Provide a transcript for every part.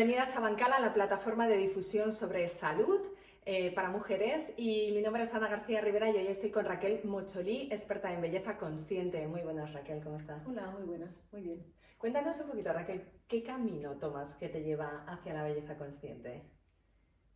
Bienvenidas a Bancala, la plataforma de difusión sobre salud para mujeres. Y mi nombre es Ana García Rivera y hoy estoy con Raquel Mocholí, experta en belleza consciente. Muy buenas, Raquel, ¿cómo estás? Hola, muy buenas, muy bien. Cuéntanos un poquito, Raquel, ¿qué camino tomas que te lleva hacia la belleza consciente?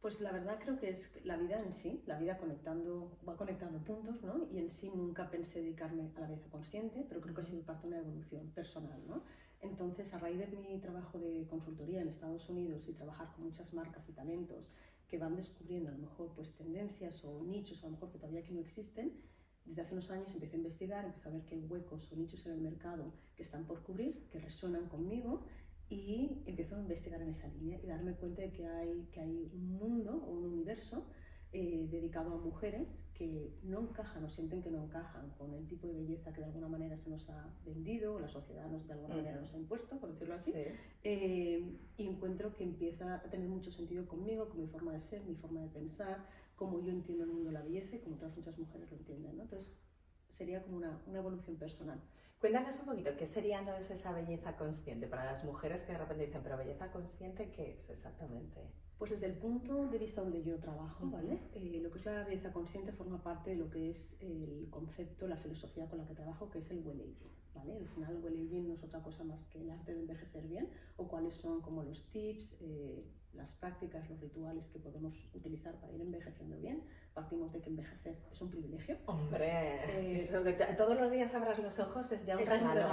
Pues la verdad creo que es la vida en sí, la vida va conectando puntos, ¿no? Y en sí nunca pensé dedicarme a la belleza consciente, pero creo que ha sido parte de una evolución personal, ¿no? Entonces, a raíz de mi trabajo de consultoría en Estados Unidos y trabajar con muchas marcas y talentos que van descubriendo a lo mejor pues tendencias o nichos a lo mejor que todavía aquí no existen, desde hace unos años empecé a investigar, empecé a ver qué hay huecos o nichos en el mercado que están por cubrir, que resuenan conmigo, y empiezo a investigar en esa línea y darme cuenta de que hay un mundo o un universo dedicado a mujeres que no encajan o sienten que no encajan con el tipo de belleza que de alguna manera se nos ha vendido o la sociedad de alguna manera nos ha impuesto, por decirlo así. Sí. Y encuentro que empieza a tener mucho sentido conmigo, con mi forma de ser, mi forma de pensar, cómo yo entiendo el mundo de la belleza y como otras muchas mujeres lo entienden, ¿no? Entonces sería como una evolución personal. Cuéntanos un poquito, ¿qué sería entonces esa belleza consciente para las mujeres que de repente dicen, pero belleza consciente, ¿qué es exactamente? Pues desde el punto de vista donde yo trabajo, ¿vale? Lo que es la belleza consciente forma parte de lo que es el concepto, la filosofía con la que trabajo, que es el well aging, ¿vale? Al final el well aging no es otra cosa más que el arte de envejecer bien, o cuáles son como los tips, las prácticas, los rituales que podemos utilizar para ir envejeciendo bien. Partimos de que envejecer es un privilegio. Hombre, eso que todos los días abras los ojos es ya un regalo.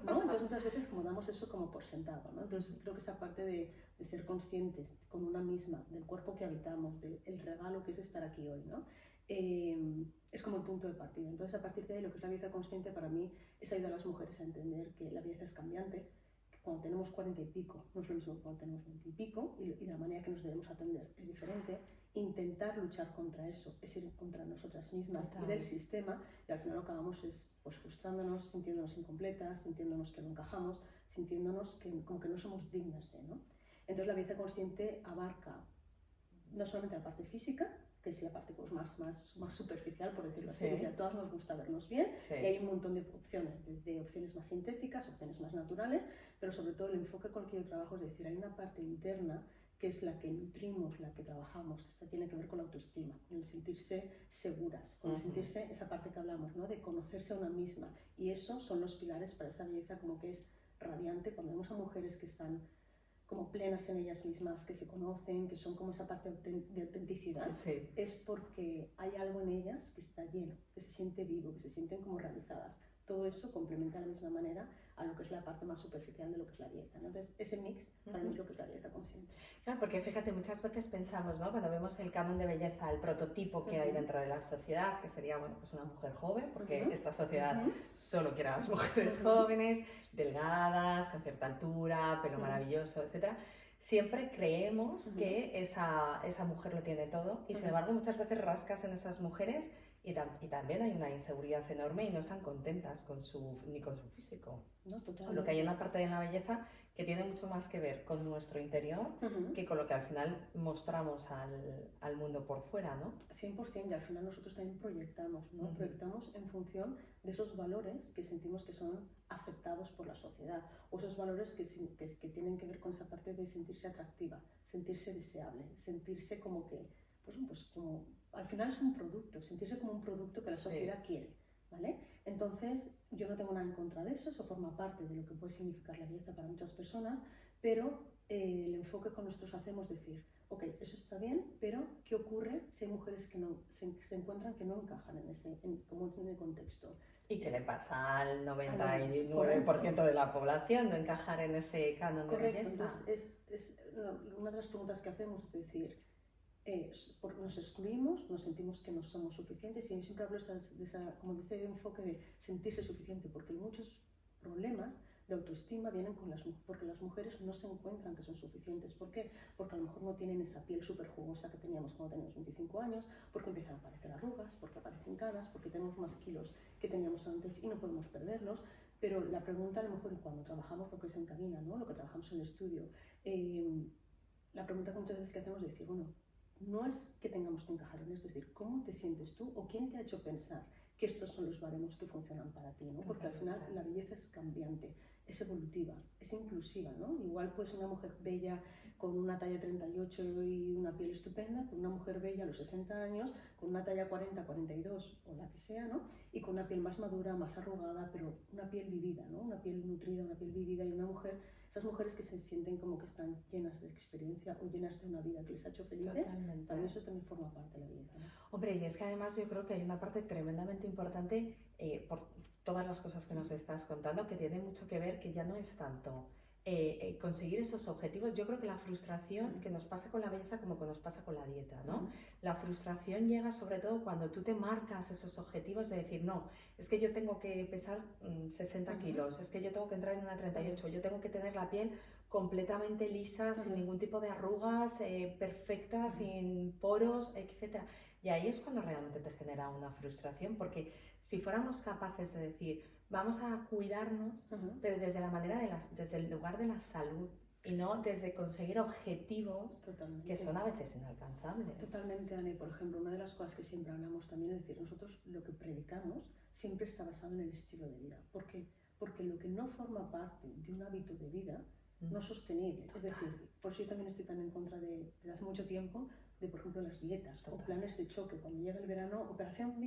¿No? Entonces muchas veces como damos eso como por sentado, ¿no? Entonces creo que esa parte de ser conscientes con una misma, del cuerpo que habitamos, del regalo que es estar aquí hoy, ¿no? Es como el punto de partida. Entonces a partir de ahí lo que es la belleza consciente para mí es ayudar a las mujeres a entender que la belleza es cambiante, que cuando tenemos 40 y pico no es lo mismo que cuando tenemos 20 y pico, y la manera que nos debemos atender es diferente. Intentar luchar contra eso es ir contra nosotras mismas y del sistema, y al final lo que hagamos es pues frustrándonos, sintiéndonos incompletas, sintiéndonos que no encajamos, sintiéndonos como que no somos dignas de, ¿no? Entonces la belleza consciente abarca no solamente la parte física, que es la parte pues, más superficial, por decirlo así, Sí. a todas nos gusta vernos bien, Sí. y hay un montón de opciones, desde opciones más sintéticas, opciones más naturales, pero sobre todo el enfoque con el que yo trabajo es decir, hay una parte interna que es la que nutrimos, la que trabajamos, que esta tiene que ver con la autoestima, con el sentirse seguras, con el sentirse, esa parte que hablamos, ¿no? De conocerse a una misma, y esos son los pilares para esa belleza como que es radiante. Cuando vemos a mujeres que están como plenas en ellas mismas, que se conocen, que son como esa parte de autenticidad, Sí. es porque hay algo en ellas que está lleno, que se siente vivo, que se sienten como realizadas. Todo eso complementa de la misma manera a lo que es la parte más superficial de lo que es la belleza, ¿no? Entonces, ese mix para mí es lo que es la belleza consciente. Claro, porque fíjate, muchas veces pensamos, ¿no? Cuando vemos el canon de belleza, el prototipo que hay dentro de la sociedad, que sería, bueno, pues una mujer joven, porque esta sociedad solo quiere a las mujeres jóvenes, delgadas, con cierta altura, pelo maravilloso, etc. Siempre creemos que esa mujer lo tiene todo, y sin embargo muchas veces rascas en esas mujeres y también hay una inseguridad enorme y no están contentas ni con su físico. No, Con lo que hay una parte de la belleza que tiene mucho más que ver con nuestro interior que con lo que al final mostramos al mundo por fuera, ¿no? 100%, y al final nosotros también proyectamos, ¿no? Proyectamos en función de esos valores que sentimos que son aceptados por la sociedad, o esos valores que tienen que ver con esa parte de sentirse atractiva, sentirse deseable, sentirse como que, pues como, al final es un producto, sentirse como un producto que la sociedad quiere, ¿vale? Entonces, yo no tengo nada en contra de eso, eso forma parte de lo que puede significar la belleza para muchas personas, pero el enfoque que nosotros hacemos es decir, ok, eso está bien, pero ¿qué ocurre si hay mujeres que no, se encuentran que no encajan en ese contexto? Y que le pasa al 99% de la población no encajar en ese canon de belleza. Entonces una de las preguntas que hacemos es decir, nos excluimos, nos sentimos que no somos suficientes, y yo siempre hablo como de ese enfoque de sentirse suficiente, porque muchos problemas de autoestima vienen porque las mujeres no se encuentran que son suficientes. ¿Por qué? Porque a lo mejor no tienen esa piel súper jugosa que teníamos cuando teníamos 25 años, porque empiezan a aparecer arrugas, porque aparecen canas, porque tenemos más kilos que teníamos antes y no podemos perderlos. Pero la pregunta a lo mejor cuando trabajamos lo que es en cabina, ¿no? Lo que trabajamos en el estudio, la pregunta que muchas veces que hacemos es decir, bueno, no es que tengamos que encajar en esto, es decir, ¿cómo te sientes tú o quién te ha hecho pensar que estos son los baremos que funcionan para ti, ¿no? Porque al final la belleza es cambiante, es evolutiva, es inclusiva, ¿no? Igual pues una mujer bella con una talla 38 y una piel estupenda, con una mujer bella a los 60 años, con una talla 40, 42 o la que sea, ¿no? Y con una piel más madura, más arrugada, pero una piel vivida, ¿no? Una piel nutrida, una piel vivida, y una mujer, esas mujeres que se sienten como que están llenas de experiencia o llenas de una vida que les ha hecho felices, para mí eso también forma parte de la belleza, ¿no? Hombre, y es que además yo creo que hay una parte tremendamente importante por todas las cosas que nos estás contando, que tiene mucho que ver, que ya no es tanto conseguir esos objetivos. Yo creo que la frustración que nos pasa con la belleza como que nos pasa con la dieta, ¿no? La frustración llega sobre todo cuando tú te marcas esos objetivos de decir, no, es que yo tengo que pesar 60 kilos, es que yo tengo que entrar en una 38, yo tengo que tener la piel completamente lisa, sin ningún tipo de arrugas, perfecta, sin poros, etc. Y ahí es cuando realmente te genera una frustración, porque si fuéramos capaces de decir, vamos a cuidarnos, pero desde la manera desde el lugar de la salud y no desde conseguir objetivos que son a veces inalcanzables. Totalmente, Anne. Por ejemplo, una de las cosas que siempre hablamos también es decir, nosotros lo que predicamos siempre está basado en el estilo de vida. ¿Por qué? Porque lo que no forma parte de un hábito de vida no sostenible. Es decir, por eso yo también estoy tan en contra desde hace mucho tiempo de, por ejemplo, las dietas o planes de choque. Cuando llega el verano, operación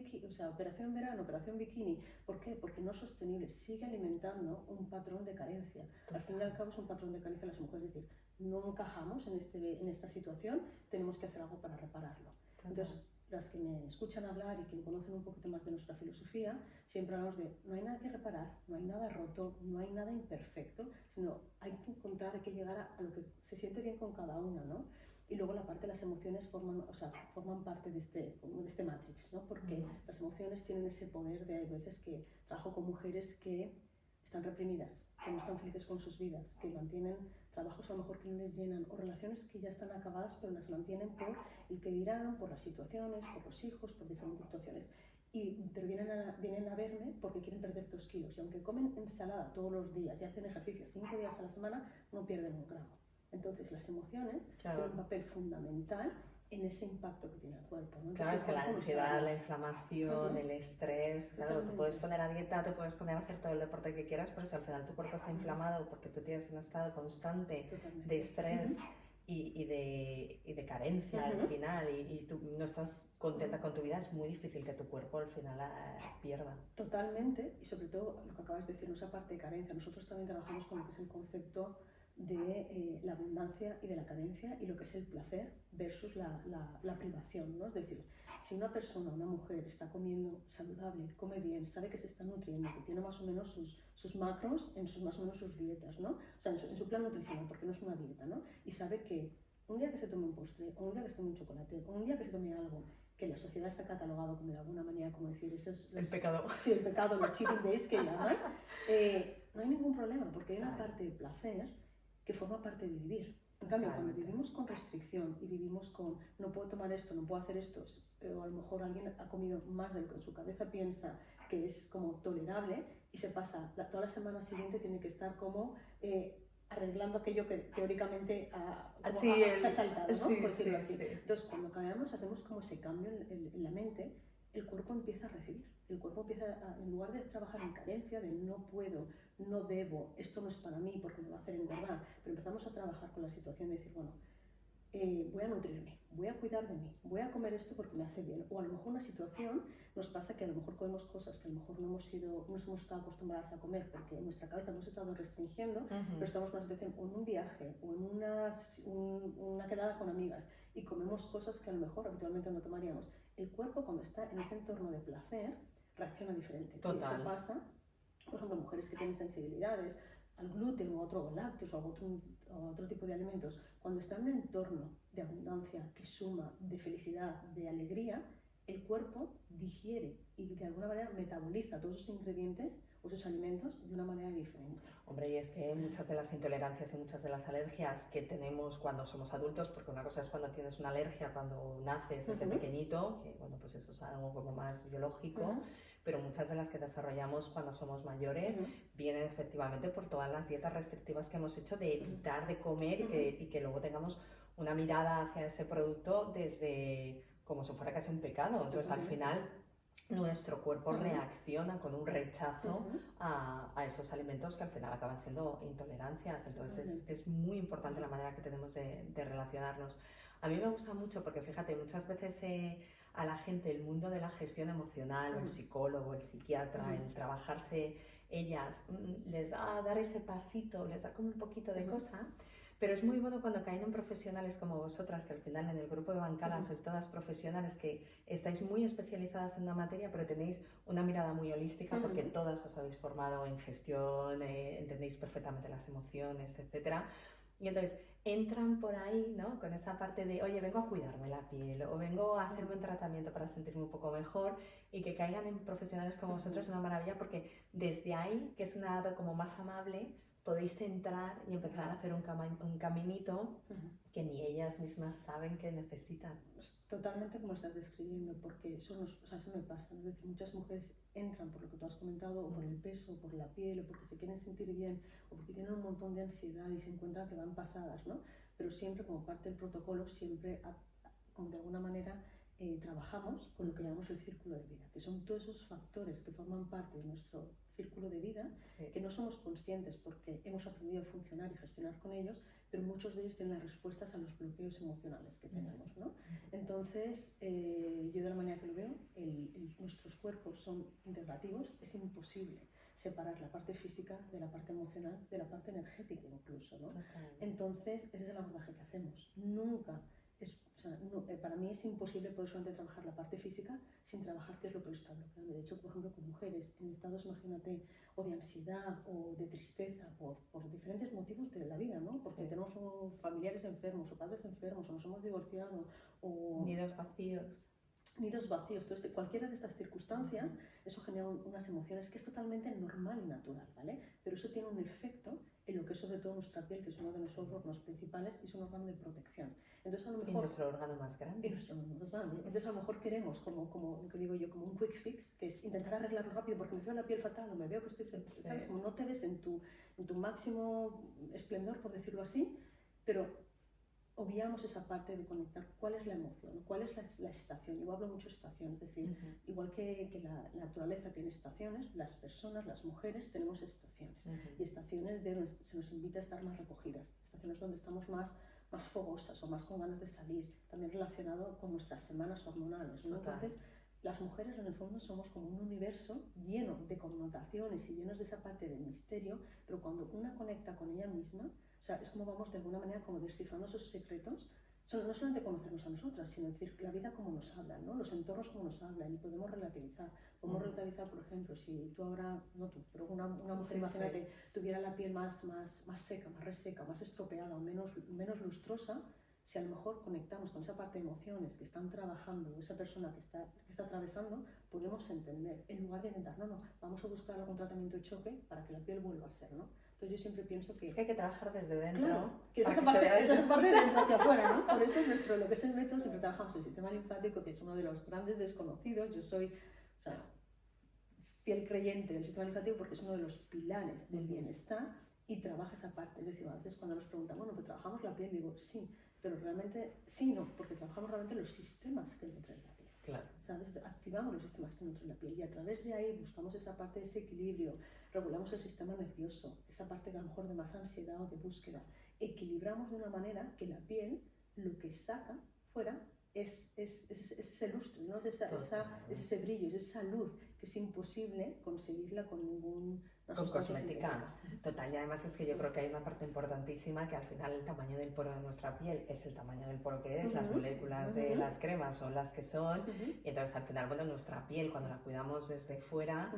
verano, operación bikini. ¿Por qué? Porque no es sostenible. Sigue alimentando un patrón de carencia. Al fin y al cabo es un patrón de carencia de las mujeres. Es decir, no encajamos en esta situación, tenemos que hacer algo para repararlo. Entonces, las que me escuchan hablar y que conocen un poquito más de nuestra filosofía, siempre hablamos de no hay nada que reparar, no hay nada roto, no hay nada imperfecto, sino hay que encontrar, hay que llegar a lo que se siente bien con cada una, ¿no? Y luego la parte de las emociones forman parte de este matrix, ¿no? Porque las emociones tienen ese poder de, hay veces que trabajo con mujeres que están reprimidas, que no están felices con sus vidas, que mantienen trabajos a lo mejor que no les llenan, o relaciones que ya están acabadas pero las mantienen por el que dirán, por las situaciones, por los hijos, por diferentes situaciones. Pero vienen a verme porque quieren perder 2 kilos, y aunque comen ensalada todos los días y hacen ejercicio 5 días a la semana, no pierden 1 gramo. Entonces las emociones tienen un papel fundamental en ese impacto que tiene el cuerpo, ¿no? Claro, es que la ansiedad, la inflamación, el estrés, claro, te puedes poner a dieta, te puedes poner a hacer todo el deporte que quieras, pero si al final tu cuerpo está inflamado porque tú tienes un estado constante de estrés y de carencia al final, y tú no estás contenta con tu vida, es muy difícil que tu cuerpo al final pierda. Totalmente, y sobre todo lo que acabas de decir, esa parte de carencia. Nosotros también trabajamos con lo que es el concepto de la abundancia y de la carencia, y lo que es el placer versus la privación, ¿no? Es decir, si una persona, una mujer, está comiendo saludable, come bien, sabe que se está nutriendo, que tiene más o menos sus macros más o menos sus dietas, ¿no? O sea, en su plan nutricional, porque no es una dieta, ¿no? Y sabe que un día que se tome un postre, o un día que se tome un chocolate, o un día que se tome algo que la sociedad está catalogado como de alguna manera, como decir, ese es el pecado. Sí, el pecado, los cheating days que llaman, no hay ningún problema, porque hay una parte de placer que forma parte de vivir. En cambio, cuando vivimos con restricción y vivimos con no puedo tomar esto, no puedo hacer esto, o a lo mejor alguien ha comido más de lo que en su cabeza piensa que es como tolerable, y se pasa toda la semana siguiente tiene que estar como arreglando aquello que teóricamente se ha saltado, ¿no? Sí, por decirlo así. Sí. Entonces, cuando cambiamos, hacemos como ese cambio en la mente, el cuerpo empieza a recibir. El cuerpo empieza, en lugar de trabajar en carencia, de no puedo, no debo, esto no es para mí porque me va a hacer engordar, pero empezamos a trabajar con la situación de decir, bueno, voy a nutrirme, voy a cuidar de mí, voy a comer esto porque me hace bien. O a lo mejor una situación nos pasa que a lo mejor comemos cosas que a lo mejor no hemos estado acostumbradas a comer porque en nuestra cabeza hemos estado restringiendo, pero estamos en una situación o en un viaje o en una quedada con amigas y comemos cosas que a lo mejor habitualmente no tomaríamos. El cuerpo, cuando está en ese entorno de placer, reacciona diferente. Total. Y eso pasa, por ejemplo, mujeres que tienen sensibilidades al gluten o a otros lácteos o a otro tipo de alimentos, cuando está en un entorno de abundancia, que suma, de felicidad, de alegría, el cuerpo digiere y de alguna manera metaboliza todos esos ingredientes o esos alimentos de una manera diferente. Hombre, y es que muchas de las intolerancias y muchas de las alergias que tenemos cuando somos adultos, porque una cosa es cuando tienes una alergia cuando naces desde pequeñito, que bueno, pues eso es algo como más biológico, pero muchas de las que desarrollamos cuando somos mayores vienen efectivamente por todas las dietas restrictivas que hemos hecho de evitar de comer y que luego tengamos una mirada hacia ese producto desde como si fuera casi un pecado. Entonces al final nuestro cuerpo reacciona con un rechazo a esos alimentos que al final acaban siendo intolerancias. Entonces es muy importante la manera que tenemos de relacionarnos. A mí me gusta mucho porque, fíjate, muchas veces a la gente el mundo de la gestión emocional, o el psicólogo, el psiquiatra, el trabajarse ellas, les da dar ese pasito, les da como un poquito de cosa. Pero es muy bueno cuando caen en profesionales como vosotras, que al final en el grupo de Bancala sois todas profesionales que estáis muy especializadas en una materia, pero tenéis una mirada muy holística porque todas os habéis formado en gestión, entendéis perfectamente las emociones, etcétera. Y entonces entran por ahí, ¿no? Con esa parte de, oye, vengo a cuidarme la piel o vengo a hacerme un tratamiento para sentirme un poco mejor, y que caigan en profesionales como vosotros es una maravilla, porque desde ahí, que es un lado como más amable, podéis entrar y empezar a hacer un caminito que ni ellas mismas saben que necesitan. Es totalmente como estás describiendo, porque eso me pasa, ¿no? Es decir, muchas mujeres entran por lo que tú has comentado, o por el peso, o por la piel, o porque se quieren sentir bien, o porque tienen un montón de ansiedad y se encuentran que van pasadas, ¿no? Pero siempre, como parte del protocolo, siempre, como de alguna manera, trabajamos con lo que llamamos el círculo de vida, que son todos esos factores que forman parte de nuestro círculo de vida, que no somos conscientes porque hemos aprendido a funcionar y gestionar con ellos, pero muchos de ellos tienen las respuestas a los bloqueos emocionales que tenemos, ¿no? Entonces, yo de la manera que lo veo, nuestros cuerpos son integrativos, es imposible separar la parte física de la parte emocional, de la parte energética incluso, ¿no? Entonces, ese es el abordaje que hacemos. Nunca para mí es imposible poder solamente trabajar la parte física sin trabajar qué es lo que lo está bloqueando. De hecho, por ejemplo, con mujeres en estados, imagínate, o de ansiedad o de tristeza por diferentes motivos de la vida, ¿no? Porque tenemos familiares enfermos o padres enfermos o nos hemos divorciado o... Nidos vacíos. Nidos vacíos. Entonces, cualquiera de estas circunstancias, eso genera unas emociones que es totalmente normal y natural, ¿vale? Pero eso tiene un efecto en lo que es sobre todo nuestra piel, que es uno de nuestros órganos principales y es un órgano de protección. Entonces, a lo mejor, y nuestro órgano más grande. Entonces, a lo mejor queremos, como lo que digo yo, como un quick fix, que es intentar arreglarlo rápido porque me veo la piel fatal o me veo que estoy... ¿Sabes? Como no te ves en tu máximo esplendor, por decirlo así, pero obviamos esa parte de conectar cuál es la emoción, cuál es la estación. Yo hablo mucho de estación, es decir, igual que la naturaleza tiene estaciones, las personas, las mujeres, tenemos estaciones. Y estaciones de donde se nos invita a estar más recogidas, estaciones donde estamos más fogosas o más con ganas de salir, también relacionado con nuestras semanas hormonales, ¿no? Entonces, las mujeres en el fondo somos como un universo lleno de connotaciones y llenos de esa parte de misterio, pero cuando una conecta con ella misma, o sea, es como vamos de alguna manera como descifrando esos secretos, no solamente conocernos a nosotras, sino decir la vida como nos habla, ¿no? Los entornos como nos hablan, y podemos relativizar. Podemos relativizar, por ejemplo, si tú ahora, no tú, pero una mujer, imagínate, tuviera la piel más seca, más reseca, más estropeada o menos lustrosa, si a lo mejor conectamos con esa parte de emociones que están trabajando, esa persona que está atravesando, podemos entender, en lugar de intentar, no, vamos a buscar algún tratamiento de choque para que la piel vuelva a ser, ¿no? Entonces yo siempre pienso que... Es que hay que trabajar desde dentro. Claro, que esa parte de dentro hacia afuera, ¿no? Por eso lo que es el método, siempre trabajamos el sistema linfático, que es uno de los grandes desconocidos. Yo soy, fiel creyente del sistema linfático porque es uno de los pilares del bienestar y trabaja esa parte. Es decir, a veces cuando nos preguntan, bueno, pues trabajamos la piel, digo, sí, pero realmente sí, no, porque trabajamos realmente los sistemas que nutren la piel. Claro. ¿Sabes? Activamos los sistemas que nutren la piel y a través de ahí buscamos esa parte de ese equilibrio, regulamos el sistema nervioso, esa parte que a lo mejor de más ansiedad o de búsqueda, equilibramos de una manera que la piel lo que saca fuera es ese lustre, ¿no? es ese brillo, es esa luz que es imposible conseguirla con ninguna cosmética. Total, y además es que yo creo que hay una parte importantísima, que al final el tamaño del poro de nuestra piel es el tamaño del poro que es, las moléculas de las cremas son las que son, y entonces al final, bueno, nuestra piel cuando la cuidamos desde fuera,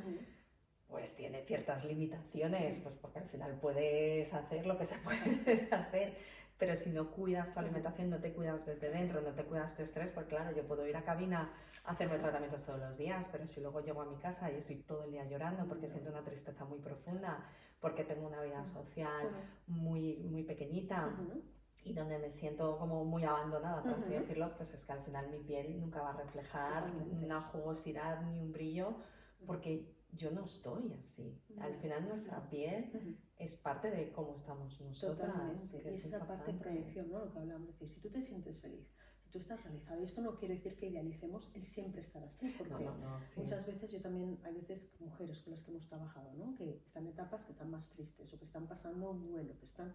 pues tiene ciertas limitaciones, pues porque al final puedes hacer lo que se puede hacer, pero si no cuidas tu alimentación, no te cuidas desde dentro, no te cuidas tu estrés, pues claro, yo puedo ir a cabina a hacerme tratamientos todos los días, pero si luego llego a mi casa y estoy todo el día llorando porque siento una tristeza muy profunda, porque tengo una vida social muy, muy pequeñita, y donde me siento como muy abandonada, por así decirlo, pues es que al final mi piel nunca va a reflejar una jugosidad ni un brillo, porque yo no estoy así. Al final nuestra piel es parte de cómo estamos nosotras. Totalmente. Y es esa parte de proyección, ¿no? Lo que hablamos. Es decir, si tú te sientes feliz, que tú estás realizado. Y esto no quiere decir que idealicemos el siempre estar así, porque sí. Muchas veces yo también, hay veces mujeres con las que hemos trabajado, ¿no? Que están en etapas que están más tristes o que están pasando un duelo, que están...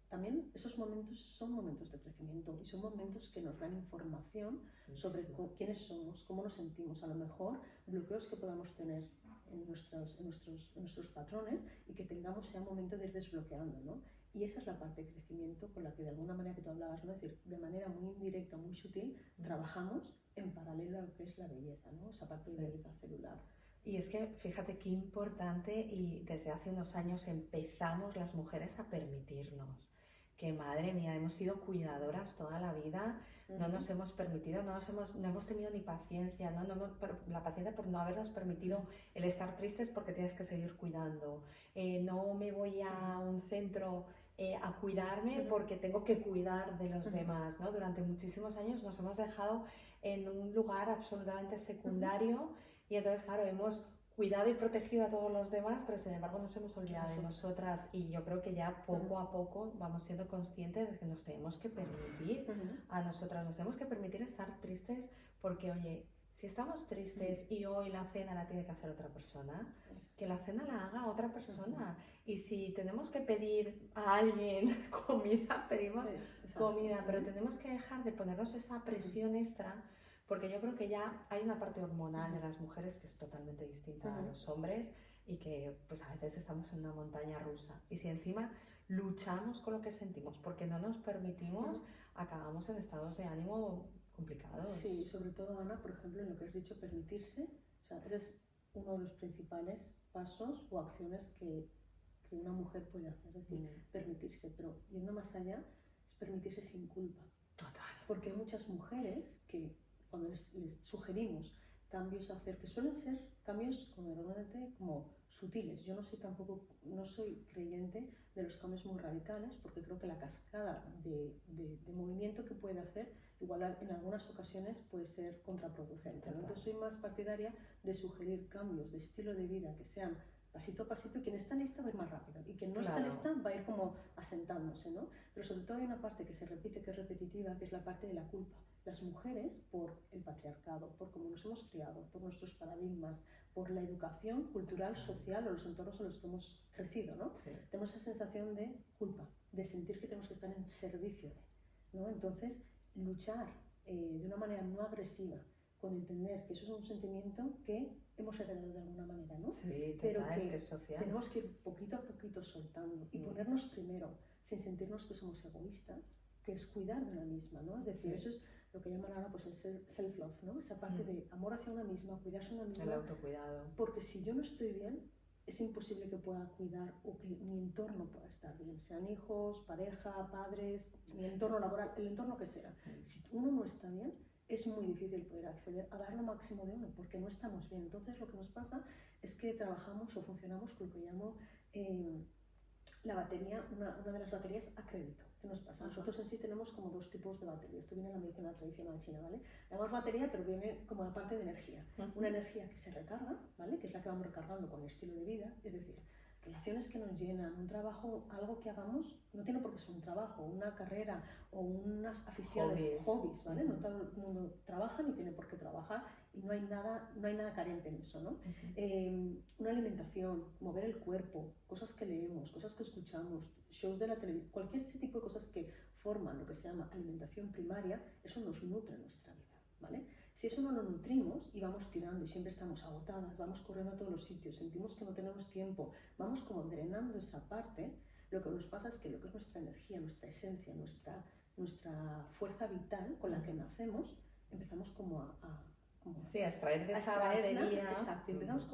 También esos momentos son momentos de crecimiento y son momentos que nos dan información sobre quiénes somos, cómo nos sentimos, a lo mejor bloqueos que podamos tener en nuestros patrones y que tengamos sea momento de ir desbloqueando, ¿no? Y esa es la parte de crecimiento con la que de alguna manera que tú hablabas, ¿no? Es decir, de manera muy indirecta, muy sutil, trabajamos en paralelo a lo que es la belleza, ¿no? Esa parte de belleza celular. Y es que fíjate qué importante, y desde hace unos años empezamos las mujeres a permitirnos. Que madre mía, hemos sido cuidadoras toda la vida, no nos hemos permitido, no hemos tenido ni paciencia, la paciencia por no habernos permitido el estar tristes porque tienes que seguir cuidando. No me voy a un centro a cuidarme porque tengo que cuidar de los demás, ¿no? Durante muchísimos años nos hemos dejado en un lugar absolutamente secundario y entonces, claro, hemos cuidado y protegido a todos los demás, pero sin embargo nos hemos olvidado de nosotras, y yo creo que ya poco a poco vamos siendo conscientes de que nos tenemos que permitir a nosotras, nos tenemos que permitir estar tristes, porque oye, si estamos tristes y hoy la cena la tiene que hacer otra persona, que la cena la haga otra persona, y si tenemos que pedir a alguien comida, pedimos comida, pero tenemos que dejar de ponernos esa presión extra. Porque yo creo que ya hay una parte hormonal de las mujeres que es totalmente distinta a los hombres, y que pues a veces estamos en una montaña rusa. Y si encima luchamos con lo que sentimos porque no nos permitimos, acabamos en estados de ánimo complicados. Sí, sobre todo, Ana, por ejemplo, en lo que has dicho, permitirse. O sea, ese es uno de los principales pasos o acciones que una mujer puede hacer. Es decir, permitirse. Pero yendo más allá, es permitirse sin culpa. Total. Porque hay muchas mujeres que cuando les sugerimos cambios a hacer, que suelen ser cambios como sutiles. Yo no soy creyente de los cambios muy radicales, porque creo que la cascada de movimiento que puede hacer, igual en algunas ocasiones puede ser contraproducente, ¿no? Entonces soy más partidaria de sugerir cambios de estilo de vida que sean pasito a pasito, y quien está lista va a ir más rápido, y quien no está lista va a ir como asentándose, ¿no? Pero sobre todo hay una parte que se repite, que es repetitiva, que es la parte de la culpa. Las mujeres, por el patriarcado, por cómo nos hemos criado, por nuestros paradigmas, por la educación cultural, social o los entornos en los que hemos crecido, ¿no? Tenemos esa sensación de culpa, de sentir que tenemos que estar en servicio de, ¿no? Entonces, luchar de una manera no agresiva, con entender que eso es un sentimiento que hemos heredado de alguna manera, ¿no? Sí, pero es que es social. Tenemos que ir poquito a poquito soltando y ponernos primero, sin sentirnos que somos egoístas, que es cuidar de una misma, ¿no? Es decir, eso es lo que llaman ahora pues el self-love, ¿no? Esa parte de amor hacia una misma, cuidarse una misma. El autocuidado. Porque si yo no estoy bien, es imposible que pueda cuidar o que mi entorno pueda estar bien, sean hijos, pareja, padres, mi entorno laboral, el entorno que sea. Si uno no está bien, es muy difícil poder acceder a dar lo máximo de uno, porque no estamos bien. Entonces lo que nos pasa es que trabajamos o funcionamos con lo que llamo la batería, una de las baterías a crédito. ¿Qué nos pasa? Nosotros en sí tenemos como dos tipos de batería. Esto viene en la medicina tradicional china, ¿vale? Llamamos batería, pero viene como la parte de energía. Una energía que se recarga, ¿vale? Que es la que vamos recargando con el estilo de vida, es decir, relaciones que nos llenan, un trabajo, algo que hagamos, no tiene por qué ser un trabajo, una carrera o unas aficiones, hobbies, ¿vale? No todo el mundo trabaja ni tiene por qué trabajar, y no hay nada carente en eso, ¿no? Una alimentación, mover el cuerpo, cosas que leemos, cosas que escuchamos, shows de la televisión, cualquier tipo de cosas que forman lo que se llama alimentación primaria, eso nos nutre nuestra vida, ¿vale? Si eso no lo nutrimos y vamos tirando y siempre estamos agotadas, vamos corriendo a todos los sitios, sentimos que no tenemos tiempo, vamos como drenando esa parte, lo que nos pasa es que lo que es nuestra energía, nuestra esencia, nuestra fuerza vital con la que nacemos, empezamos como a extraer de esa batería. Exacto, empezamos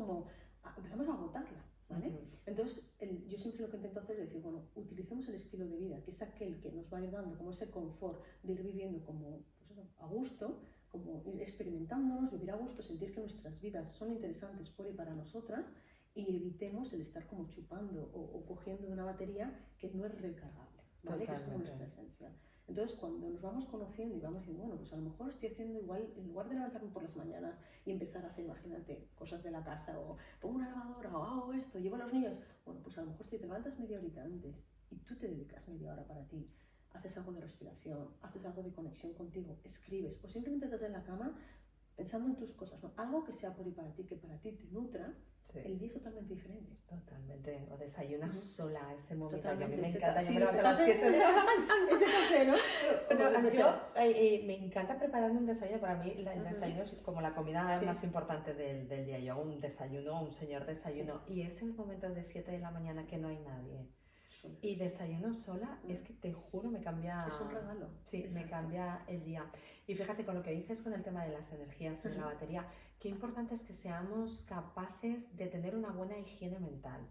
a agotarla, ¿vale? Entonces, yo siempre lo que intento hacer es decir, bueno, utilicemos el estilo de vida, que es aquel que nos va a ir dando como ese confort de ir viviendo como pues eso, a gusto, como ir experimentándonos, vivir a gusto, sentir que nuestras vidas son interesantes por y para nosotras, y evitemos el estar como chupando o cogiendo de una batería que no es recargable, ¿vale? Que es como nuestra esencia. Entonces, cuando nos vamos conociendo y vamos diciendo, bueno, pues a lo mejor estoy haciendo igual, en lugar de levantarme por las mañanas y empezar a hacer, imagínate, cosas de la casa, o pongo una lavadora, o hago esto, llevo a los niños, bueno, pues a lo mejor si te levantas media horita antes y tú te dedicas media hora para ti, haces algo de respiración, haces algo de conexión contigo, escribes, o simplemente estás en la cama pensando en tus cosas, ¿no? Algo que sea por y para ti, que para ti te nutra, Sí. el día es totalmente diferente. Totalmente. O desayunas sola ese momento. Que a mí Totalmente, me ese encanta. Yo sí, me levanto ese a las 7 de la mañana. Ese café, ¿no? Pero Yo yo me encanta prepararme un desayuno. Para mí el Ujú. desayuno es como la comida Sí. más importante del día. Yo hago un desayuno, un señor desayuno. Y es el momento de 7 de la mañana que no hay nadie. Sola. Y desayuno sola, es que te juro, me cambia... Es un regalo. Sí, me Exacto. cambia el día. Y fíjate, con lo que dices con el tema de las energías de la batería, qué importante es que seamos capaces de tener una buena higiene mental.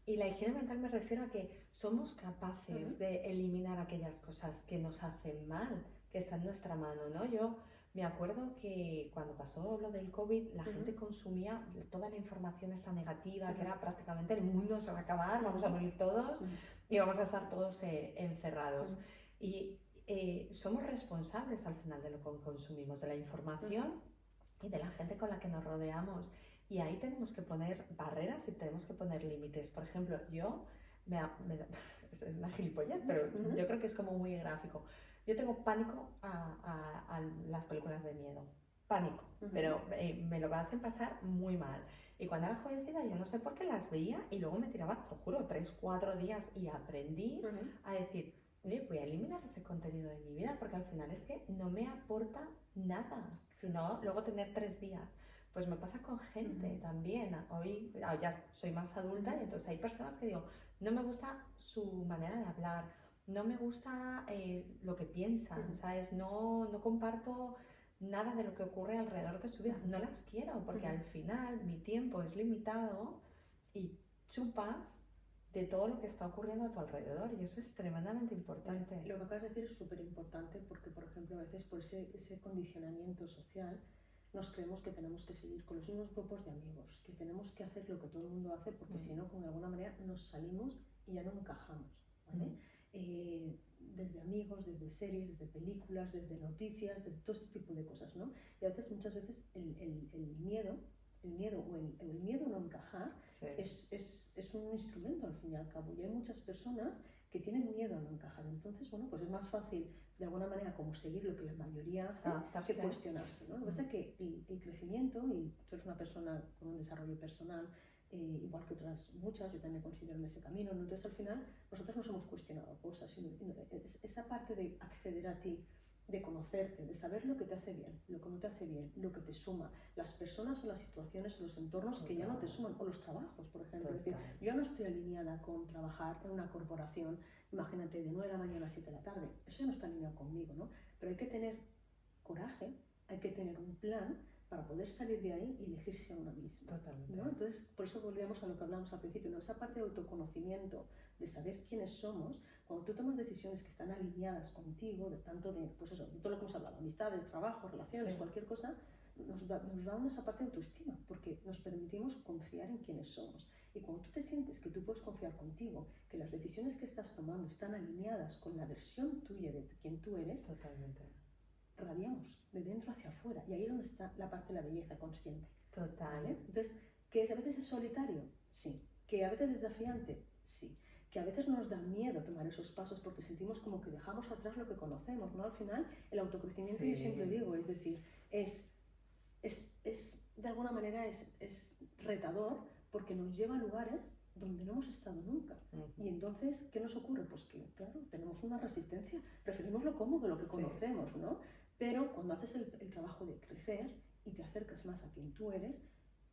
Y la higiene mental me refiero a que somos capaces de eliminar aquellas cosas que nos hacen mal, que están en nuestra mano, ¿no? Yo me acuerdo que cuando pasó lo del COVID, la gente consumía toda la información esta negativa, que era prácticamente el mundo se va a acabar, vamos a morir todos y vamos a estar todos encerrados. Y somos responsables al final de lo que consumimos, de la información y de la gente con la que nos rodeamos. Y ahí tenemos que poner barreras y tenemos que poner límites. Por ejemplo, yo, es una gilipollez, pero yo creo que es como muy gráfico. Yo tengo pánico a las películas de miedo. Pánico. Pero me lo hacen pasar muy mal. Y cuando era jovencita yo no sé por qué las veía y luego me tiraba, te lo juro, 3, 4 días y aprendí a decir, oye, voy a eliminar ese contenido de mi vida porque al final es que no me aporta nada, sino luego tener 3 días. Pues me pasa con gente también. Hoy ya soy más adulta y entonces hay personas que digo, no me gusta su manera de hablar, no me gusta lo que piensan, ¿sabes? No comparto nada de lo que ocurre alrededor de su vida. No las quiero porque al final mi tiempo es limitado y chupas de todo lo que está ocurriendo a tu alrededor y eso es tremendamente importante. Lo que acabas de decir es súper importante porque, por ejemplo, a veces por ese condicionamiento social nos creemos que tenemos que seguir con los mismos grupos de amigos, que tenemos que hacer lo que todo el mundo hace porque si no, de alguna manera nos salimos y ya no encajamos, ¿vale? Desde amigos, desde series, desde películas, desde noticias, desde todo este tipo de cosas, ¿no? Y a veces, muchas veces, el miedo o el miedo a no encajar es un instrumento al fin y al cabo. Y hay muchas personas que tienen miedo a no encajar. Entonces, bueno, pues es más fácil de alguna manera como seguir lo que la mayoría hace que cuestionarse, ¿no? Lo que pasa es que el crecimiento, y tú eres una persona con un desarrollo personal, igual que otras muchas, yo también me considero en ese camino, ¿no? Entonces al final nosotros nos hemos cuestionado cosas, esa parte de acceder a ti, de conocerte, de saber lo que te hace bien, lo que no te hace bien, lo que te suma, las personas o las situaciones o los entornos que ya no te suman, o los trabajos, por ejemplo. Es decir, yo no estoy alineada con trabajar en una corporación, imagínate, de 9 de la mañana a 7 de la tarde, eso ya no está alineado conmigo, ¿no? Pero hay que tener coraje, hay que tener un plan para poder salir de ahí y elegirse a uno mismo. Totalmente. ¿No? Entonces, por eso volvemos a lo que hablamos al principio, ¿no? Esa parte de autoconocimiento, de saber quiénes somos, cuando tú tomas decisiones que están alineadas contigo, de tanto de, pues eso, de todo lo que hemos hablado, amistades, trabajo, relaciones, cualquier cosa, nos va dando esa parte de autoestima, porque nos permitimos confiar en quiénes somos. Y cuando tú te sientes que tú puedes confiar contigo, que las decisiones que estás tomando están alineadas con la versión tuya de quien tú eres, totalmente, radiamos de dentro hacia afuera. Y ahí es donde está la parte de la belleza consciente. Total. ¿Vale? Entonces, que a veces es solitario, sí. Que a veces es desafiante, sí. Que a veces nos da miedo tomar esos pasos porque sentimos como que dejamos atrás lo que conocemos, ¿no? Al final, el autocrecimiento, yo siempre digo, es decir, de alguna manera es retador porque nos lleva a lugares donde no hemos estado nunca. Y entonces, ¿qué nos ocurre? Pues que, claro, tenemos una resistencia, preferimos lo cómodo, lo que conocemos, ¿no? Pero cuando haces el trabajo de crecer y te acercas más a quien tú eres,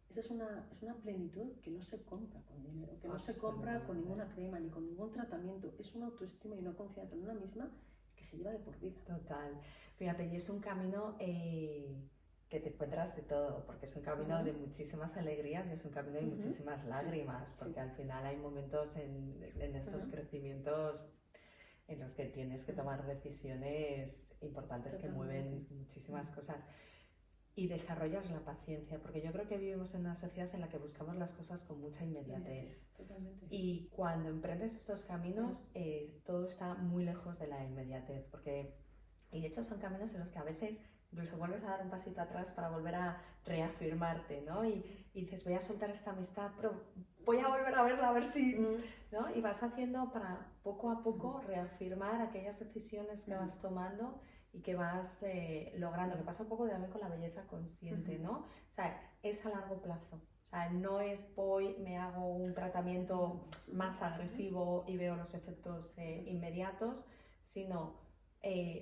esa es una plenitud que no se compra con dinero, que no se compra con ninguna crema ni con ningún tratamiento. Es una autoestima y una confianza en una misma que se lleva de por vida. Total. Fíjate, y es un camino que te encuentras de todo, porque es un camino de muchísimas alegrías y es un camino de muchísimas lágrimas, porque al final hay momentos en estos crecimientos en los que tienes que tomar decisiones importantes que mueven muchísimas cosas. Y desarrollas la paciencia, porque yo creo que vivimos en una sociedad en la que buscamos las cosas con mucha inmediatez. Totalmente. Y cuando emprendes estos caminos, todo está muy lejos de la inmediatez, y de hecho son caminos en los que a veces incluso vuelves a dar un pasito atrás para volver a reafirmarte, ¿no? Y dices, voy a soltar esta amistad, pero voy a volver a verla a ver si, ¿no? Y vas haciendo para poco a poco reafirmar aquellas decisiones que vas tomando y que vas logrando, que pasa un poco también con la belleza consciente, ¿no? O sea, es a largo plazo. O sea, no es voy, me hago un tratamiento más agresivo y veo los efectos inmediatos, sino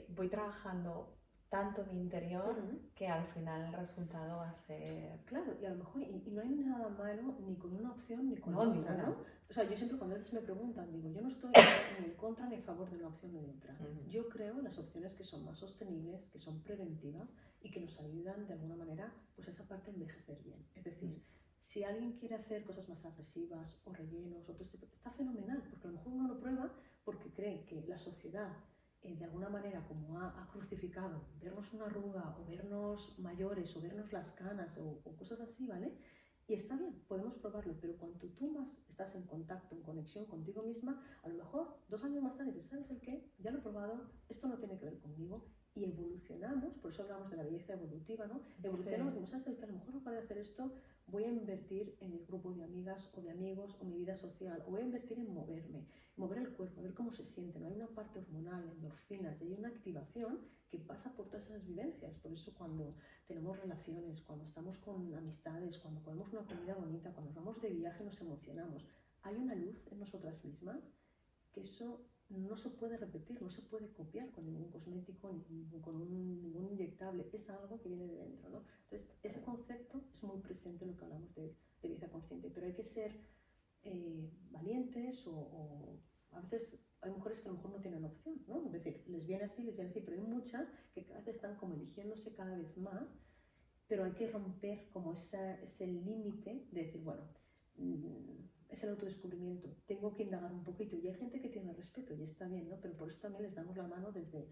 voy trabajando tanto mi interior que al final el resultado va a ser... Claro, y a lo mejor, y no hay nada malo ni con una opción ni con no, otra, ninguna. ¿no? O sea, yo siempre cuando a veces me preguntan, digo, yo no estoy ni en contra ni a favor de una opción ni de otra. Yo creo en las opciones que son más sostenibles, que son preventivas y que nos ayudan de alguna manera pues a esa parte a envejecer bien. Es decir, si alguien quiere hacer cosas más agresivas o rellenos, o todo este, está fenomenal, porque a lo mejor uno lo prueba porque cree que la sociedad de alguna manera como ha crucificado vernos una arruga o vernos mayores o vernos las canas o cosas así, ¿vale? Y está bien, podemos probarlo, pero cuanto tú más estás en contacto, en conexión contigo misma, a lo mejor 2 años más tarde dices, ¿sabes el qué? Ya lo he probado, esto no tiene que ver conmigo, y evolucionamos, por eso hablamos de la belleza evolutiva, ¿no? Evolucionamos, como sabes el que a lo mejor no para hacer esto, voy a invertir en mi grupo de amigas o de amigos o mi vida social, o voy a invertir en moverme, mover el cuerpo, a ver cómo se siente, ¿no? Hay una parte hormonal, endorfinas, y hay una activación que pasa por todas esas vivencias. Por eso cuando tenemos relaciones, cuando estamos con amistades, cuando comemos una comida bonita, cuando nos vamos de viaje nos emocionamos. Hay una luz en nosotras mismas que eso no se puede repetir, no se puede copiar con ningún cosmético, ni con ningún inyectable, es algo que viene de dentro, ¿no? Entonces, ese concepto es muy presente en lo que hablamos de belleza consciente, pero hay que ser valientes o a veces hay mujeres que a lo mejor no tienen opción, ¿no? Es decir, les viene así, pero hay muchas que cada vez están como eligiéndose cada vez más, pero hay que romper como ese límite de decir, bueno, es el autodescubrimiento, tengo que indagar un poquito, y hay gente que tiene respeto y está bien, ¿no? Pero por eso también les damos la mano desde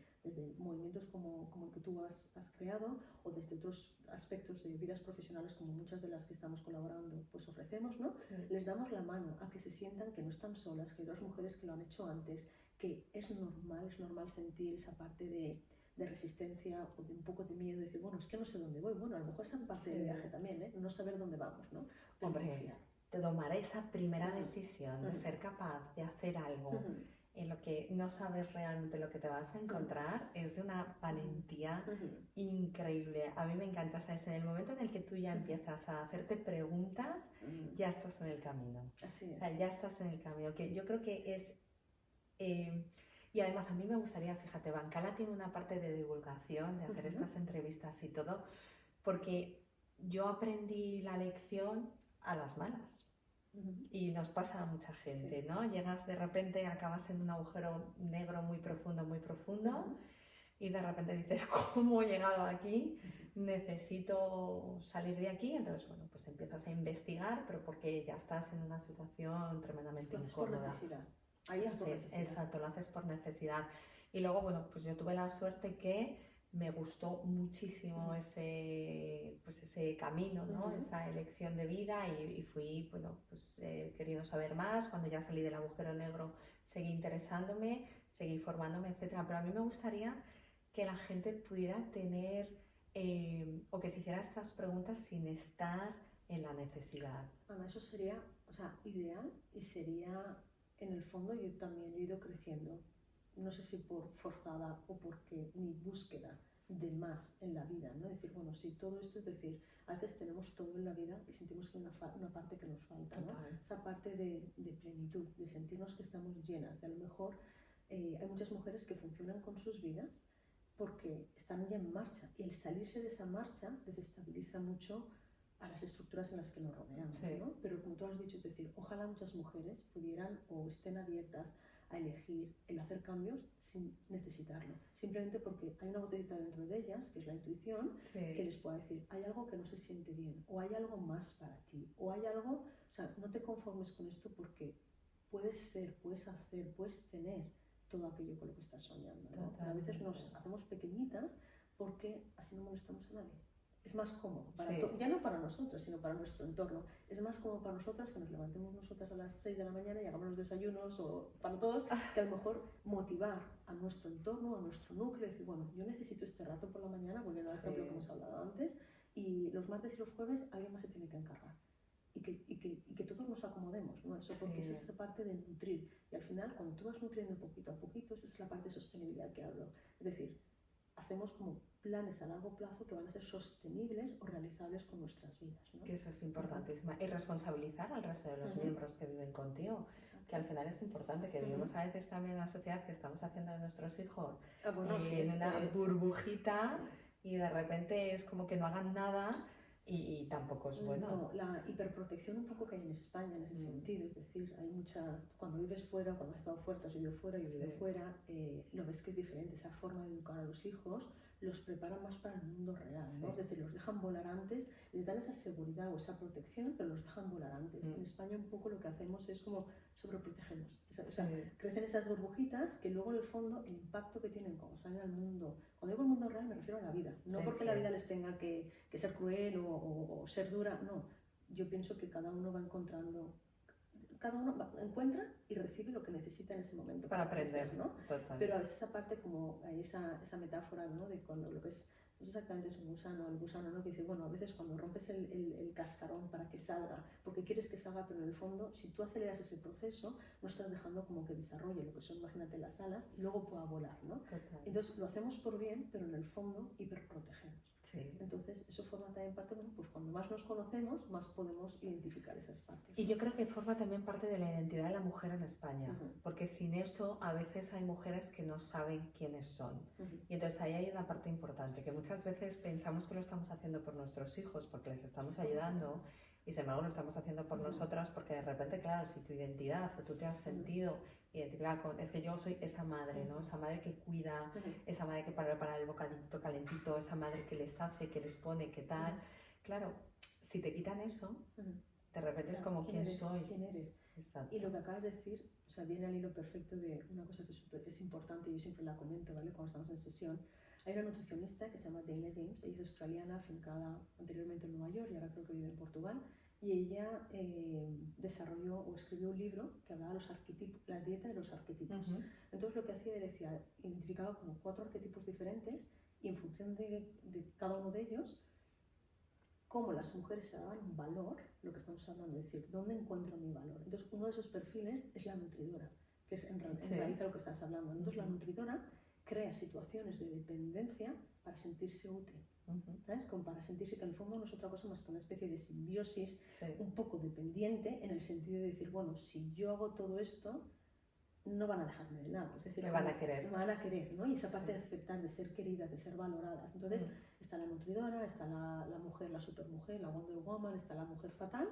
movimientos como el que tú has creado o desde otros aspectos de vidas profesionales como muchas de las que estamos colaborando pues ofrecemos, ¿no? Sí. Les damos la mano a que se sientan que no están solas, que hay otras mujeres que lo han hecho antes, que es normal sentir esa parte de resistencia o de un poco de miedo, de decir, bueno, es que no sé dónde voy, bueno, a lo mejor esa parte del viaje también, ¿eh? No saber dónde vamos, ¿no? Pero hombre, de tomar esa primera decisión, de ser capaz de hacer algo en lo que no sabes realmente lo que te vas a encontrar, es de una valentía increíble. A mí me encanta, ¿sabes? En el momento en el que tú ya empiezas a hacerte preguntas, ya estás en el camino. Así es. O sea, ya estás en el camino, que yo creo que es... y además a mí me gustaría, fíjate, Bancala tiene una parte de divulgación, de hacer estas entrevistas y todo, porque yo aprendí la lección a las malas. Y nos pasa a mucha gente, ¿no? Llegas de repente, acabas en un agujero negro muy profundo y de repente dices, ¿cómo he llegado aquí? Necesito salir de aquí. Entonces, bueno, pues empiezas a investigar, pero porque ya estás en una situación tremendamente incómoda. Por necesidad. Ahí es por necesidad. Exacto, lo haces por necesidad. Y luego, bueno, pues yo tuve la suerte que me gustó muchísimo ese camino, ¿no? Esa elección de vida y fui, bueno, pues queriendo saber más. Cuando ya salí del agujero negro seguí interesándome, seguí formándome, etc. Pero a mí me gustaría que la gente pudiera tener o que se hiciera estas preguntas sin estar en la necesidad. Bueno, eso sería, o sea, ideal y sería, en el fondo yo también he ido creciendo. No sé si por forzada o porque mi búsqueda de más en la vida, ¿no? Decir, bueno, sí, todo esto es decir, a veces tenemos todo en la vida y sentimos que hay una parte que nos falta, ¿no? Esa parte de plenitud, de sentirnos que estamos llenas, de a lo mejor hay muchas mujeres que funcionan con sus vidas porque están ya en marcha y el salirse de esa marcha desestabiliza mucho a las estructuras en las que nos rodeamos, ¿no? Pero como tú has dicho, es decir, ojalá muchas mujeres pudieran o estén abiertas a elegir el hacer cambios sin necesitarlo, simplemente porque hay una botellita dentro de ellas, que es la intuición, que les pueda decir, hay algo que no se siente bien, o hay algo más para ti, o hay algo, o sea, no te conformes con esto porque puedes ser, puedes hacer, puedes tener todo aquello con lo que estás soñando, ¿no? Pero a veces nos hacemos pequeñitas porque así no molestamos a nadie. Es más cómodo, ya no para nosotros, sino para nuestro entorno. Es más cómodo para nosotras que nos levantemos nosotras a las 6 de la mañana y hagamos los desayunos, o para todos, que a lo mejor motivar a nuestro entorno, a nuestro núcleo, y decir, bueno, yo necesito este rato por la mañana, volviendo al ejemplo que hemos hablado antes, y los martes y los jueves alguien más se tiene que encargar. y que todos nos acomodemos, ¿no? Eso, porque es esa parte de nutrir. Y al final, cuando tú vas nutriendo poquito a poquito, esa es la parte de sostenibilidad que hablo. Es decir, hacemos como planes a largo plazo que van a ser sostenibles o realizables con nuestras vidas, ¿no? Que eso es importantísimo. Y responsabilizar al resto de los miembros que viven contigo. Exacto. Que al final es importante, que vivimos a veces también en una sociedad que estamos haciendo a nuestros hijos en una burbujita y de repente es como que no hagan nada y tampoco es bueno. No, la hiperprotección un poco que hay en España en ese sentido, es decir, hay mucha, cuando vives fuera, cuando has estado fuera, has vivido fuera y vivido fuera, lo ves que es diferente, esa forma de educar a los hijos los prepara más para el mundo real, ¿no? Es decir, los dejan volar antes, les dan esa seguridad o esa protección, pero los dejan volar antes. En España un poco lo que hacemos es como sobreprotegemos, o sea, crecen esas burbujitas que luego en el fondo el impacto que tienen cuando salen al mundo, cuando digo el mundo real me refiero a la vida, no porque la vida les tenga que ser cruel o ser dura, no, yo pienso que cada uno va encontrando, cada uno encuentra y recibe lo que necesita en ese momento para aprender, ¿no? Pero a veces aparte como hay esa metáfora, ¿no? De cuando lo que es, no sé exactamente es un gusano, el gusano, ¿no? Que dice, bueno, a veces cuando rompes el cascarón para que salga, porque quieres que salga, pero en el fondo, si tú aceleras ese proceso, no estás dejando como que desarrolle lo que son, imagínate, las alas y luego pueda volar, ¿no? Entonces lo hacemos por bien, pero en el fondo hiperprotegemos. Entonces eso forma también parte, bueno, pues cuando más nos conocemos, más podemos identificar esas partes. Y yo creo que forma también parte de la identidad de la mujer en España, porque sin eso a veces hay mujeres que no saben quiénes son. Y entonces ahí hay una parte importante, que muchas veces pensamos que lo estamos haciendo por nuestros hijos, porque les estamos ayudando, y sin embargo lo estamos haciendo por nosotras, porque de repente, claro, si tu identidad o tú te has sentido identificada con, es que yo soy esa madre, ¿no? Esa madre que cuida, esa madre que para el bocadito calentito, esa madre que les hace, que les pone, que tal. Claro, si te quitan eso, de repente es como, ¿quién soy? ¿Quién eres? Exacto. Y lo que acabas de decir, o sea, viene al hilo perfecto de una cosa que es importante, yo siempre la comento, ¿vale? Cuando estamos en sesión. Hay una nutricionista que se llama Dana James, ella es australiana, afincada anteriormente en Nueva York y ahora creo que vive en Portugal. Y ella desarrolló o escribió un libro que hablaba de los arquetipos, la dieta de los arquetipos. Entonces lo que hacía era decía, identificaba como 4 arquetipos diferentes y en función de cada uno de ellos, cómo las mujeres se daban un valor, lo que estamos hablando, es decir, ¿dónde encuentro mi valor? Entonces uno de esos perfiles es la nutridora, que es en realidad lo que estás hablando. Entonces la nutridora crea situaciones de dependencia para sentirse útil. ¿Sabes? Como para sentirse que en el fondo no es otra cosa más que una especie de simbiosis un poco dependiente, en el sentido de decir, bueno, si yo hago todo esto, no van a dejarme de lado. Es decir, me van a querer. Me van a querer, ¿no? Y esa parte de aceptar, de ser queridas, de ser valoradas. Entonces, está la nutridora, está la mujer, la supermujer, la Wonder Woman, está la mujer fatal,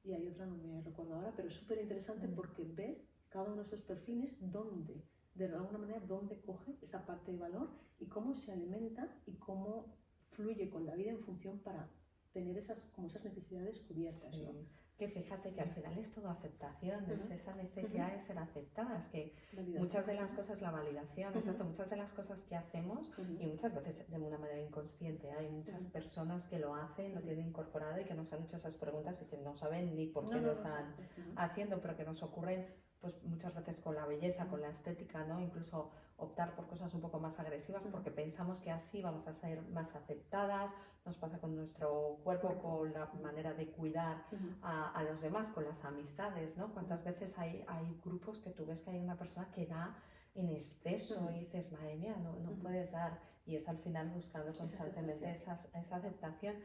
y hay otra, no me recuerdo ahora, pero es súper interesante porque ves cada uno de esos perfiles dónde, de alguna manera, dónde coge esa parte de valor y cómo se alimenta y cómo fluye con la vida en función para tener esas necesidades cubiertas, ¿no? Que fíjate que al final es toda aceptación, es esa necesidad de ser aceptadas, que muchas de las cosas, la validación, exacto, muchas de las cosas que hacemos y muchas veces de una manera inconsciente, hay muchas personas que lo hacen, lo tienen incorporado y que nos han hecho esas preguntas y que no saben ni por qué lo están haciendo, pero que nos ocurren pues muchas veces con la belleza, con la estética, ¿no? Incluso optar por cosas un poco más agresivas porque pensamos que así vamos a ser más aceptadas, nos pasa con nuestro cuerpo, con la manera de cuidar a los demás, con las amistades, ¿no? ¿Cuántas veces hay grupos que tú ves que hay una persona que da en exceso y dices, madre mía, no puedes dar, y es al final buscando constantemente esa aceptación,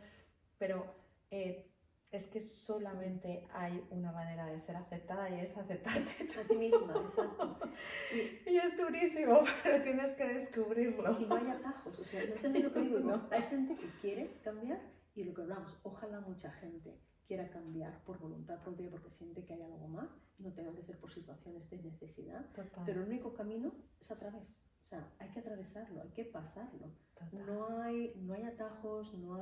pero es que solamente hay una manera de ser aceptada y es aceptarte a ti misma, exacto. Y es durísimo, pero tienes que descubrirlo. Y no hay atajos, o sea, no entendéis lo que digo. No. Hay gente que quiere cambiar y lo que hablamos, ojalá mucha gente quiera cambiar por voluntad propia porque siente que hay algo más y no tengan que ser por situaciones de necesidad. Total. Pero el único camino es a través. O sea, hay que atravesarlo, hay que pasarlo. No hay atajos, no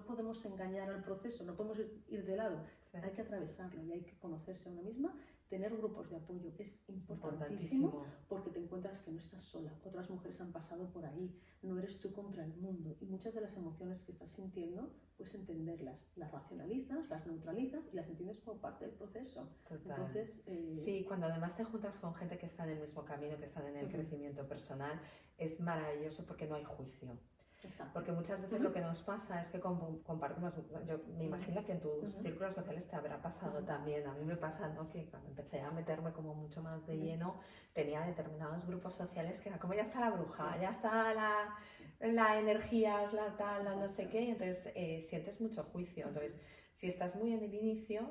podemos engañar al proceso, no podemos ir de lado. Hay que atravesarlo y hay que conocerse a una misma. Tener grupos de apoyo es importantísimo porque te encuentras que no estás sola. Otras mujeres han pasado por ahí, no eres tú contra el mundo. Y muchas de las emociones que estás sintiendo, puedes entenderlas. Las racionalizas, las neutralizas y las entiendes como parte del proceso. Total. Entonces, sí, cuando además te juntas con gente que está en el mismo camino, que están en el crecimiento personal, es maravilloso porque no hay juicio. Exacto. Porque muchas veces lo que nos pasa es que compartimos, yo me imagino que en tus círculos sociales te habrá pasado también, a mí me pasa, ¿no? Que cuando empecé a meterme como mucho más de lleno, tenía determinados grupos sociales que era como ya está la bruja, ya está la energías, la tal, la no sé qué, y entonces sientes mucho juicio. Entonces, si estás muy en el inicio,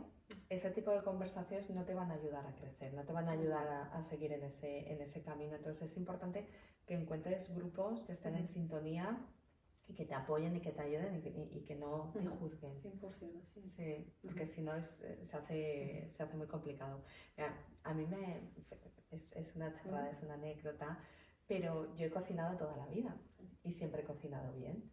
ese tipo de conversaciones no te van a ayudar a crecer, no te van a ayudar a seguir en ese camino. Entonces es importante que encuentres grupos que estén en sintonía y que te apoyen y que te ayuden y que no te juzguen. 100%, sí. Sí, porque si no se hace muy complicado. Mira, a mí es una chorrada, es una anécdota, pero yo he cocinado toda la vida y siempre he cocinado bien.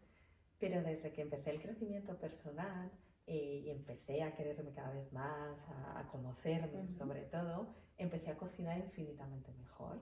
Pero desde que empecé el crecimiento personal y empecé a quererme cada vez más, a conocerme sobre todo, empecé a cocinar infinitamente mejor.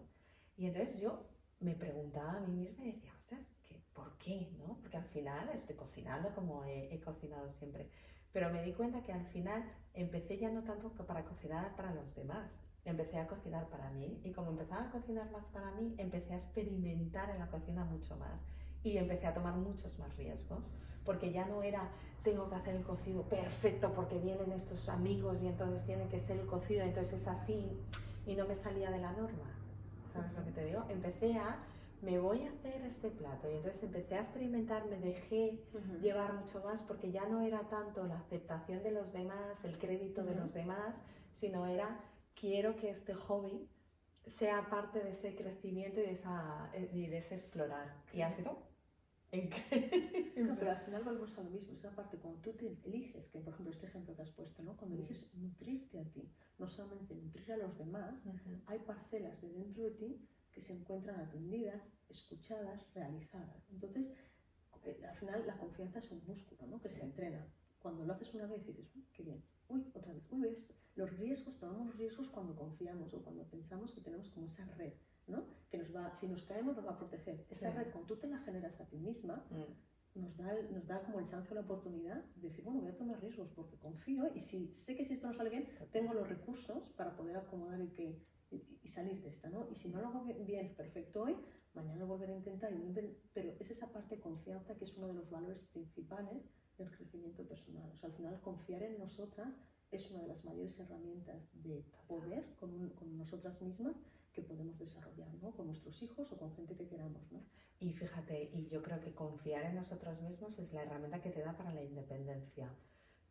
Y entonces yo me preguntaba a mí misma y decía, ostras, ¿por qué? ¿No? Porque al final estoy cocinando como he cocinado siempre. Pero me di cuenta que al final empecé ya no tanto para cocinar para los demás, empecé a cocinar para mí y como empezaba a cocinar más para mí, empecé a experimentar en la cocina mucho más y empecé a tomar muchos más riesgos, porque ya no era tengo que hacer el cocido perfecto porque vienen estos amigos y entonces tiene que ser el cocido, entonces es así y no me salía de la norma. ¿Sabes lo que te digo? Me voy a hacer este plato y entonces empecé a experimentar, me dejé llevar mucho más porque ya no era tanto la aceptación de los demás, el crédito de los demás, sino era quiero que este hobby sea parte de ese crecimiento y de ese explorar. ¿Y ha sido? No, pero al final volvemos a lo mismo, esa parte cuando tú te eliges, que por ejemplo este ejemplo que has puesto, ¿no? Cuando eliges nutrirte a ti, no solamente nutrir a los demás, hay parcelas de dentro de ti que se encuentran atendidas, escuchadas, realizadas. Entonces, al final la confianza es un músculo, ¿no? Que se entrena. Cuando lo haces una vez dices, uy, qué bien, uy, otra vez, uy, esto. Los riesgos, tomamos riesgos cuando confiamos o cuando pensamos que tenemos como esa red, ¿no? Que si nos caemos nos va a proteger. Esa red, cuando tú te la generas a ti misma, nos da como el chance o la oportunidad de decir, bueno, voy a tomar riesgos porque confío y si sé que si esto no sale bien, tengo los recursos para poder acomodar y salir de esta, ¿no? Y si no lo hago bien, perfecto hoy, mañana lo volveré a intentar, pero es esa parte de confianza que es uno de los valores principales del crecimiento personal. O sea, al final confiar en nosotras es una de las mayores herramientas de poder con nosotras mismas que podemos desarrollar, ¿no? Con nuestros hijos o con gente que queramos, ¿no? Y fíjate, y yo creo que confiar en nosotros mismos es la herramienta que te da para la independencia.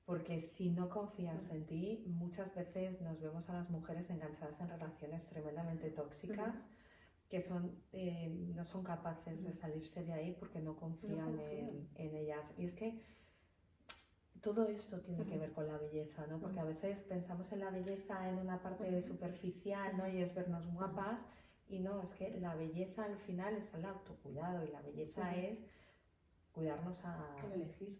Porque si no confías en ti, muchas veces nos vemos a las mujeres enganchadas en relaciones tremendamente tóxicas que no son capaces de salirse de ahí porque no confían en ellas. Y es que todo esto tiene que ver con la belleza, ¿no? Porque a veces pensamos en la belleza en una parte superficial, ¿no? Y es vernos guapas, y no, es que la belleza al final es el autocuidado y la belleza es cuidarnos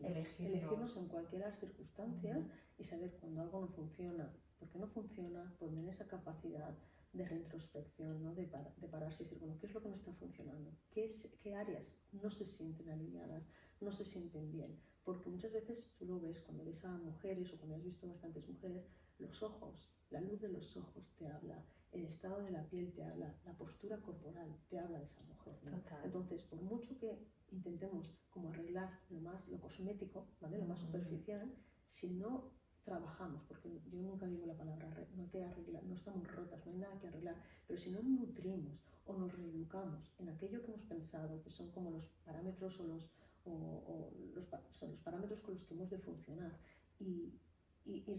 elegirnos en cualquiera de las circunstancias y saber cuando algo no funciona, por qué no funciona, tener esa capacidad de reintrospección, ¿no? de pararse y decir, bueno, ¿qué es lo que no está funcionando? ¿Qué áreas no se sienten alineadas, no se sienten bien? Porque muchas veces tú lo ves cuando ves a mujeres o cuando has visto bastantes mujeres, los ojos, la luz de los ojos te habla, el estado de la piel te habla, la postura corporal te habla de esa mujer, ¿no? Entonces, por mucho que intentemos como arreglar lo cosmético, ¿vale? Lo más superficial, si no trabajamos, porque yo nunca digo la palabra no hay que arreglar, no estamos rotas, no hay nada que arreglar, pero si no nutrimos o nos reeducamos en aquello que hemos pensado, que son como los parámetros son los parámetros con los que hemos de funcionar y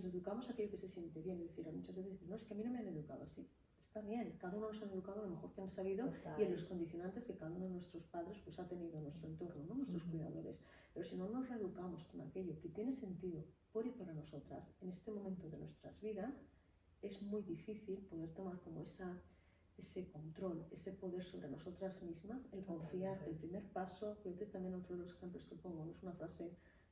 reeducamos aquello que se siente bien, es decir, muchas veces dicen, no, es que a mí no me han educado así. Está bien, cada uno nos ha educado lo mejor que han sabido y en los condicionantes que cada uno de nuestros padres pues, ha tenido en nuestro entorno, ¿no? Nuestros cuidadores. Pero si no nos reeducamos con aquello que tiene sentido por y para nosotras en este momento de nuestras vidas, es muy difícil poder tomar como ese control, ese poder sobre nosotras mismas, el confiar, el primer paso. Y a veces también otro de los ejemplos que pongo, ¿no? Es una frase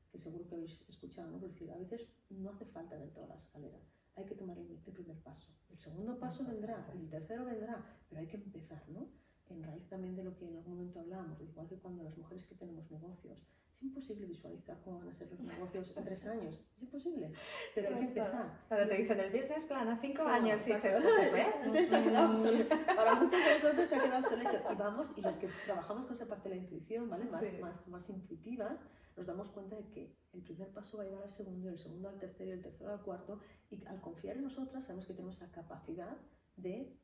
que seguro que habéis escuchado, ¿no? Es decir, a veces no hace falta ver toda la escalera. Hay que tomar el primer paso. El segundo paso vendrá, el tercero vendrá, pero hay que empezar, ¿no? en raíz también de lo que en algún momento hablábamos, igual que cuando las mujeres que tenemos negocios, es imposible visualizar cómo van a ser los negocios en 3 años, es imposible, pero hay que empezar. Cuando te dicen el business plan a 5 años, dices, pues se ve. Se ha quedado obsoleto. Para muchos de nosotros se ha quedado obsoleto. Y vamos, y los que trabajamos con esa parte de la intuición, ¿vale? Más intuitivas, nos damos cuenta de que el primer paso va a llevar al segundo, el segundo al tercero, y el tercero al cuarto, y al confiar en nosotras sabemos que tenemos esa capacidad de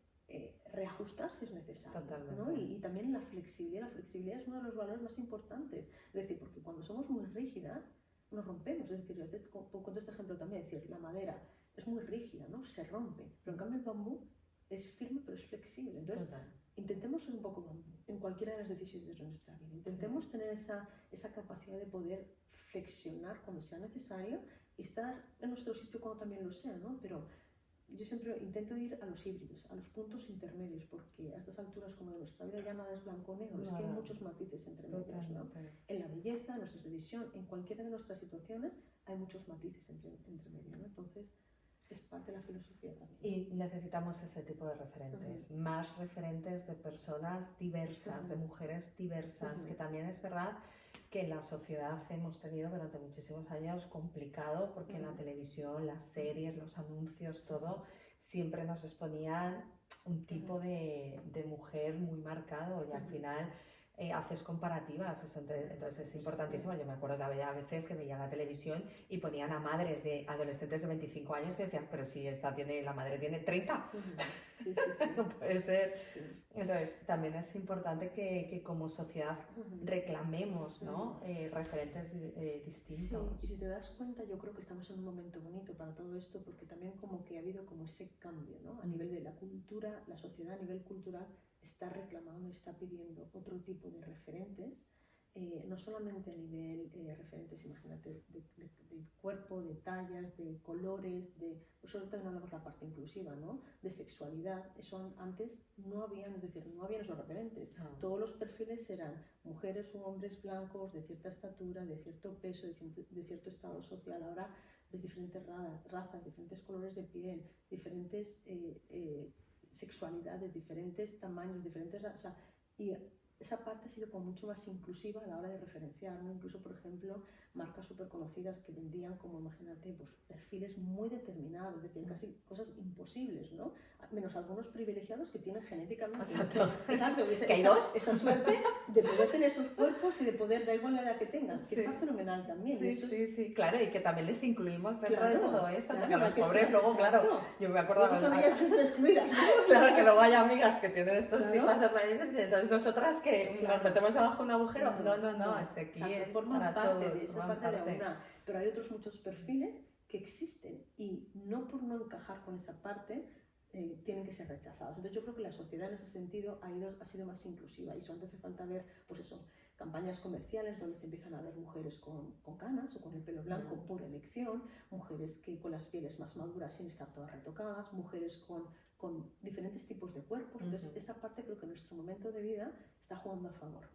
reajustar si es necesario, ¿no? Y también la flexibilidad es uno de los valores más importantes, es decir, porque cuando somos muy rígidas nos rompemos, es decir, a veces cuento este ejemplo también, es decir, la madera es muy rígida, ¿no? Se rompe, pero en cambio el bambú es firme pero es flexible, entonces intentemos ser un poco bambú en cualquiera de las decisiones de nuestra vida, intentemos tener esa capacidad de poder flexionar cuando sea necesario y estar en nuestro sitio cuando también lo sea, ¿no? Pero yo siempre intento ir a los híbridos, a los puntos intermedios, porque a estas alturas como de nuestra vida ya nada es blanco o negro, es que hay muchos matices entre medias, ¿no? En la belleza, en nuestra decisión, en cualquiera de nuestras situaciones hay muchos matices entre medias, ¿no? Entonces es parte de la filosofía también. Y necesitamos ese tipo de referentes, más referentes de personas diversas, de mujeres diversas, que también es verdad que en la sociedad hemos tenido durante muchísimos años complicado, porque en la televisión, las series, los anuncios, todo, siempre nos exponían un tipo de mujer muy marcado y al final haces comparativas, eso, entonces es importantísimo. Yo me acuerdo que había veces que veía la televisión y ponían a madres de adolescentes de 25 años que decías, pero si la madre tiene 30, no puede ser. Entonces también es importante que como sociedad reclamemos, ¿no? Referentes distintos. Sí, y si te das cuenta, yo creo que estamos en un momento bonito para todo esto, porque también como que ha habido como ese cambio, ¿no? A nivel de la cultura, la sociedad a nivel cultural está reclamando y está pidiendo otro tipo de referentes, no solamente a nivel referentes, imagínate, de cuerpo, de tallas, de colores, pues sobre todo hablamos la parte inclusiva, ¿no? De sexualidad, eso antes no habían, es decir, no habían esos referentes. Todos los perfiles eran mujeres o hombres blancos, de cierta estatura, de cierto peso, de cierto estado social. Ahora ves diferentes razas, diferentes colores de piel, diferentes sexualidades, diferentes tamaños, diferentes razas, y esa parte ha sido como mucho más inclusiva a la hora de referenciar, ¿no? Incluso, por ejemplo, marcas súper conocidas que vendían como, imagínate, pues, perfiles muy determinados, es decir, casi cosas imposibles, ¿no? Menos algunos privilegiados que tienen genéticamente esa suerte de poder tener esos cuerpos y de poder, da igual la edad que tengan, que está fenomenal también. Sí, claro, y que también les incluimos dentro de todo esto, porque a los pobres luego, claro, yo me acuerdo... Son ellas excluidas, ¿no? Claro, que luego hay amigas que tienen estos tipos de apariencias, entonces nosotras que nos metemos abajo un agujero, no, es aquí, es para todos. Esa parte de una, pero hay otros muchos perfiles que existen y no por no encajar con esa parte tienen que ser rechazados. Entonces yo creo que la sociedad en ese sentido ha sido más inclusiva y solo hace falta ver, pues eso, campañas comerciales donde se empiezan a ver mujeres con canas o con el pelo blanco por elección, mujeres que con las pieles más maduras sin estar todas retocadas, mujeres con diferentes tipos de cuerpos. Entonces esa parte creo que en nuestro momento de vida está jugando a favor.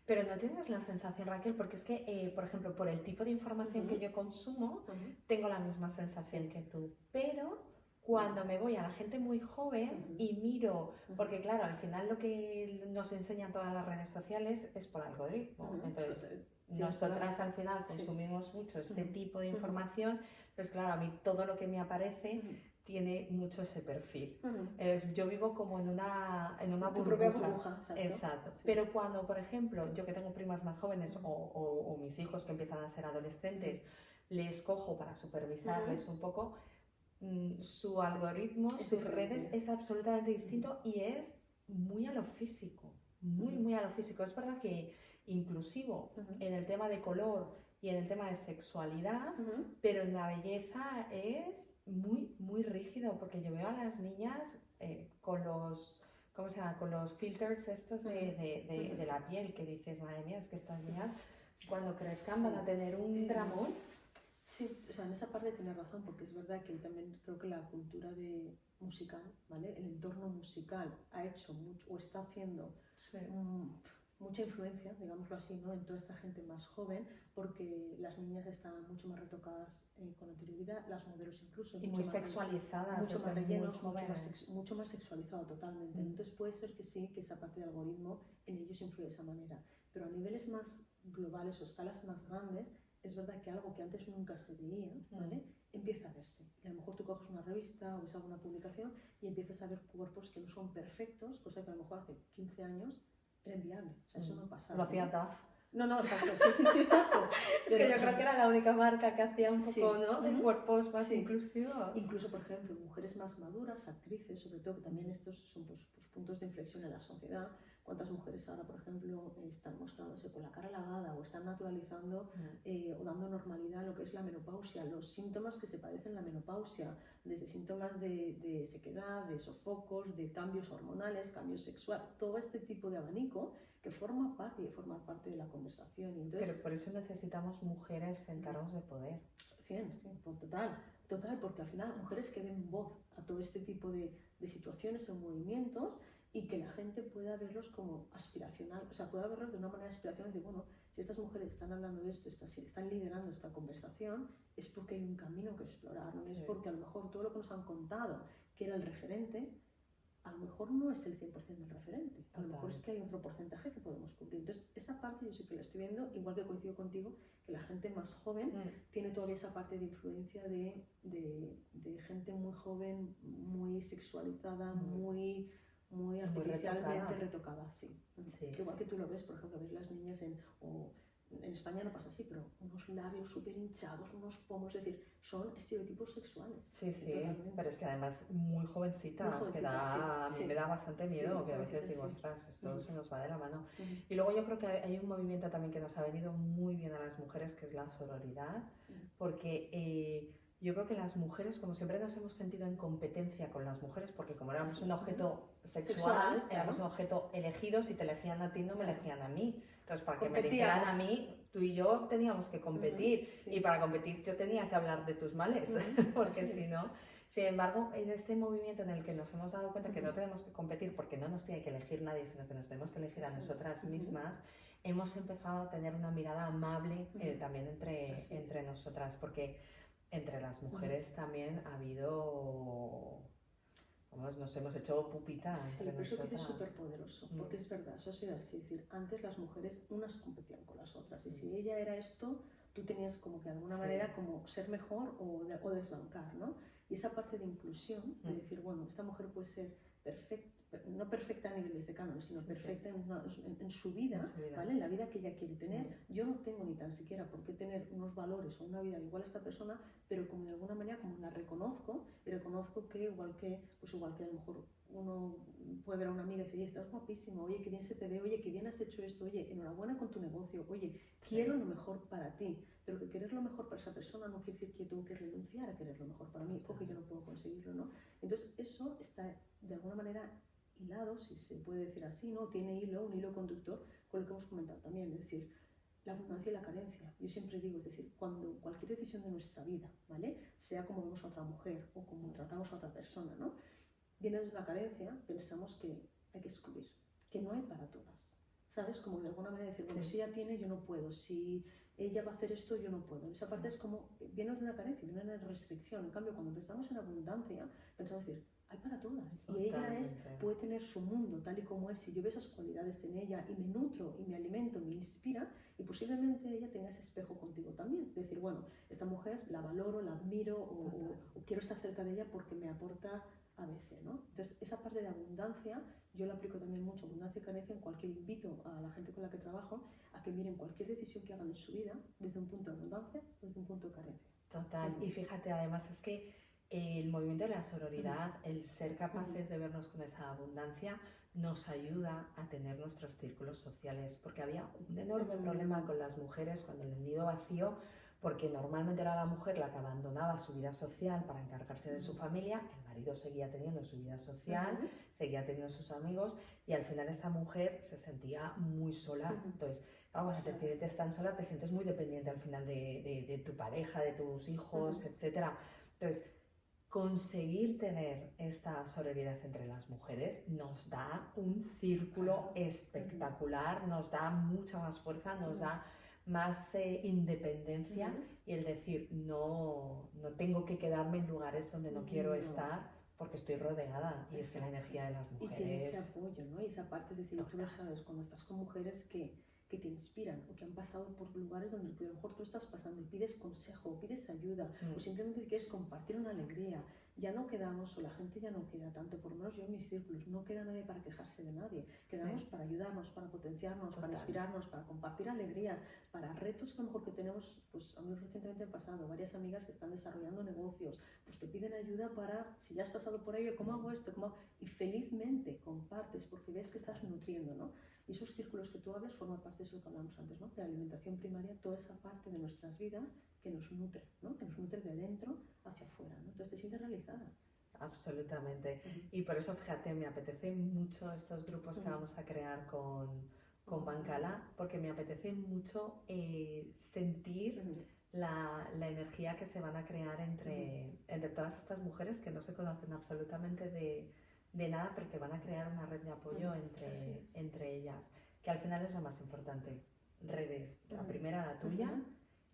Pero no tienes la sensación, Raquel, porque es que, por ejemplo, por el tipo de información que yo consumo, tengo la misma sensación que tú, pero cuando me voy a la gente muy joven y miro, porque claro, al final lo que nos enseñan todas las redes sociales es por algoritmo, entonces nosotras al final consumimos mucho este tipo de información, pues claro, a mí todo lo que me aparece tiene mucho ese perfil. Yo vivo como en una burbuja. Exacto. Sí. Pero cuando, por ejemplo, yo que tengo primas más jóvenes o mis hijos que empiezan a ser adolescentes, les cojo para supervisarles un poco, su algoritmo, sus redes es absolutamente distinto y es muy a lo físico, muy a lo físico. Es verdad que inclusivo en el tema de color y en el tema de sexualidad, pero en la belleza es muy rígido, porque yo veo a las niñas con los, ¿cómo se llama? Con los filters estos de la piel, que dices, madre mía, es que estas niñas cuando crezcan van a tener un dramón. Sí, o sea, en esa parte tienes razón, porque es verdad que también creo que la cultura musical, ¿vale? El entorno musical ha hecho mucho, o está haciendo mucha influencia, digámoslo así, ¿no? En toda esta gente más joven, porque las niñas están mucho más retocadas con anterioridad, las modelos incluso. Y muy sexualizadas, mucho más rellenos, jóvenes. mucho más sexualizado totalmente. Entonces puede ser que sí, que esa parte del algoritmo en ellos influye de esa manera. Pero a niveles más globales o escalas más grandes, es verdad que algo que antes nunca se veía, ¿vale? Empieza a verse. Y a lo mejor tú coges una revista o ves alguna publicación y empiezas a ver cuerpos que no son perfectos, cosa que a lo mejor hace 15 años era inviable. O sea, eso no pasaba. Lo hacía DAF. No, exacto, sí, exacto. Es que yo creo que era la única marca que hacía un poco, ¿no? De cuerpos más inclusivos. Incluso, por ejemplo, mujeres más maduras, actrices, sobre todo, que también estos son pues, puntos de inflexión en la sociedad. ¿Cuántas mujeres ahora, por ejemplo, están mostrándose con la cara lavada o están naturalizando o dando normalidad a lo que es la menopausia? Los síntomas que se padecen en la menopausia, desde síntomas de sequedad, de sofocos, de cambios hormonales, cambios sexuales, todo este tipo de abanico que forma parte y forma parte de la conversación. Y entonces, pero por eso necesitamos mujeres en cargos de poder. Sí, pues total, porque al final mujeres que den voz a todo este tipo de situaciones o movimientos y que la gente pueda verlos como aspiracional, o sea, pueda verlos de una manera aspiracional de, bueno, si estas mujeres están hablando de esto, están liderando esta conversación, es porque hay un camino que explorar, no es porque a lo mejor todo lo que nos han contado, que era el referente, a lo mejor no es el 100% del referente, a lo mejor es que hay otro porcentaje que podemos cubrir. Entonces, esa parte yo sí que la estoy viendo, igual que coincido contigo, que la gente más joven tiene todavía esa parte de influencia de gente muy joven, muy sexualizada, muy artificialmente retocada, sí. Igual que tú lo ves, por ejemplo, ves las niñas en España no pasa así, pero unos labios súper hinchados, unos pomos, es decir, son estereotipos sexuales. Sí, pero es que además muy jovencitas, que a mí me da bastante miedo, que a veces digo, ostras, esto se nos va de la mano. Y luego yo creo que hay un movimiento también que nos ha venido muy bien a las mujeres, que es la sororidad, porque yo creo que las mujeres, como siempre nos hemos sentido en competencia con las mujeres, porque como éramos un objeto sexual, éramos un objeto elegido, si te elegían a ti no me elegían a mí. Entonces, para que me eligieran a mí, tú y yo teníamos que competir. Y para competir yo tenía que hablar de tus males, porque si no... Sin embargo, en este movimiento en el que nos hemos dado cuenta que no tenemos que competir porque no nos tiene que elegir nadie, sino que nos tenemos que elegir a nosotras mismas, hemos empezado a tener una mirada amable también entre nosotras, porque entre las mujeres también ha habido... nos hemos hecho pupitas entre nosotras. Sí, pero eso que es súper poderoso, porque es verdad, eso ha sido así, es decir, antes las mujeres unas competían con las otras, y si ella era esto, tú tenías como que de alguna manera como ser mejor o desbancar, ¿no? Y esa parte de inclusión, de decir, bueno, esta mujer puede ser perfecta, no perfecta a niveles de cánones, sino perfecta en su vida, ¿vale? En la vida que ella quiere tener. Yo no tengo ni tan siquiera por qué tener unos valores o una vida igual a esta persona, pero como de alguna manera como la reconozco, y reconozco que igual que a lo mejor uno puede ver a una amiga y decir, oye, estás guapísima, oye, qué bien se te ve, oye, qué bien has hecho esto, oye, enhorabuena con tu negocio, oye, quiero lo mejor para ti, pero que querer lo mejor para esa persona no quiere decir que yo tengo que renunciar a querer lo mejor para mí, porque yo no puedo conseguirlo, ¿no? Entonces eso está de alguna manera hilado, si se puede decir así, ¿no? Tiene un hilo conductor con lo que hemos comentado también, es decir, la abundancia y la carencia. Yo siempre digo, es decir, cuando cualquier decisión de nuestra vida, ¿vale? Sea como vemos a otra mujer o como tratamos a otra persona, ¿no? Viene desde una carencia, pensamos que hay que excluir, que no hay para todas, ¿sabes? Como de alguna manera decir, bueno, si ella tiene, yo no puedo, si ella va a hacer esto, yo no puedo. Esa parte es como, viene de una carencia, viene de una restricción. En cambio, cuando pensamos en abundancia, pensamos decir, hay para todas. Y ella puede tener su mundo tal y como es. Si yo veo esas cualidades en ella y me nutro y me alimento, me inspira, y posiblemente ella tenga ese espejo contigo también. Decir, bueno, esta mujer la valoro, la admiro o quiero estar cerca de ella porque me aporta ABC, ¿no? Entonces, esa parte de abundancia, yo la aplico también mucho, abundancia y carencia en cualquier invito a la gente con la que trabajo a que miren cualquier decisión que hagan en su vida desde un punto de abundancia, desde un punto de carencia. Total, y fíjate, además es que el movimiento de la sororidad, el ser capaces de vernos con esa abundancia, nos ayuda a tener nuestros círculos sociales, porque había un enorme problema con las mujeres cuando el nido vacío, porque normalmente era la mujer la que abandonaba su vida social para encargarse de su familia, el marido seguía teniendo su vida social, seguía teniendo sus amigos, y al final esta mujer se sentía muy sola. Entonces, cuando te sientes tan sola, te sientes muy dependiente al final de tu pareja, de tus hijos, etc. Entonces, conseguir tener esta sororidad entre las mujeres nos da un círculo espectacular, nos da mucha más fuerza, nos da más independencia y el decir, no tengo que quedarme en lugares donde no quiero estar porque estoy rodeada. Y es que la energía de las mujeres... Y tiene ese apoyo, ¿no? Y esa parte, es decir, tú lo sabes, cuando estás con mujeres que te inspiran o que han pasado por lugares donde a lo mejor tú estás pasando y pides consejo, pides ayuda o simplemente quieres compartir una alegría, ya no quedamos, o la gente ya no queda tanto, por lo menos yo en mis círculos, no queda nadie para quejarse de nadie, quedamos para ayudarnos, para potenciarnos, para inspirarnos, para compartir alegrías, para retos que a lo mejor que tenemos, pues a mí recientemente han pasado varias amigas que están desarrollando negocios, pues te piden ayuda para, si ya has pasado por ello, ¿cómo hago esto? Y felizmente compartes porque ves que estás nutriendo, ¿no? Y esos círculos que tú hablas forman parte de eso que hablamos antes, ¿no? De la alimentación primaria, toda esa parte de nuestras vidas que nos nutre, ¿no? Que nos nutre de dentro hacia afuera, ¿no? Entonces te sientes realizada. Absolutamente. Y por eso, fíjate, me apetece mucho estos grupos que vamos a crear con Bancala, porque me apetece mucho sentir la energía que se van a crear entre todas estas mujeres que no se conocen absolutamente de nada, pero que van a crear una red de apoyo entre ellas, que al final es lo más importante. Redes, la primera la tuya,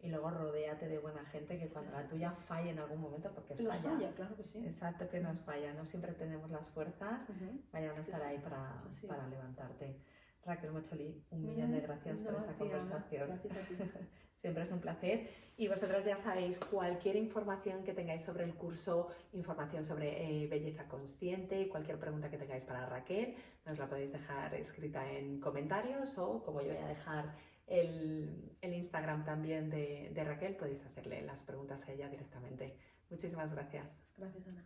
y luego rodéate de buena gente que cuando la tuya falle en algún momento, porque falla, claro que sí. Exacto, que nos falla, no siempre tenemos las fuerzas, vayan a estar ahí para levantarte. Raquel Mocholi, un millón de gracias por esta conversación. Gracias a ti. Siempre es un placer. Y vosotros ya sabéis, cualquier información que tengáis sobre el curso, información sobre belleza consciente, cualquier pregunta que tengáis para Raquel, nos la podéis dejar escrita en comentarios o, como yo voy a dejar el Instagram también de Raquel, podéis hacerle las preguntas a ella directamente. Muchísimas gracias. Gracias, Ana.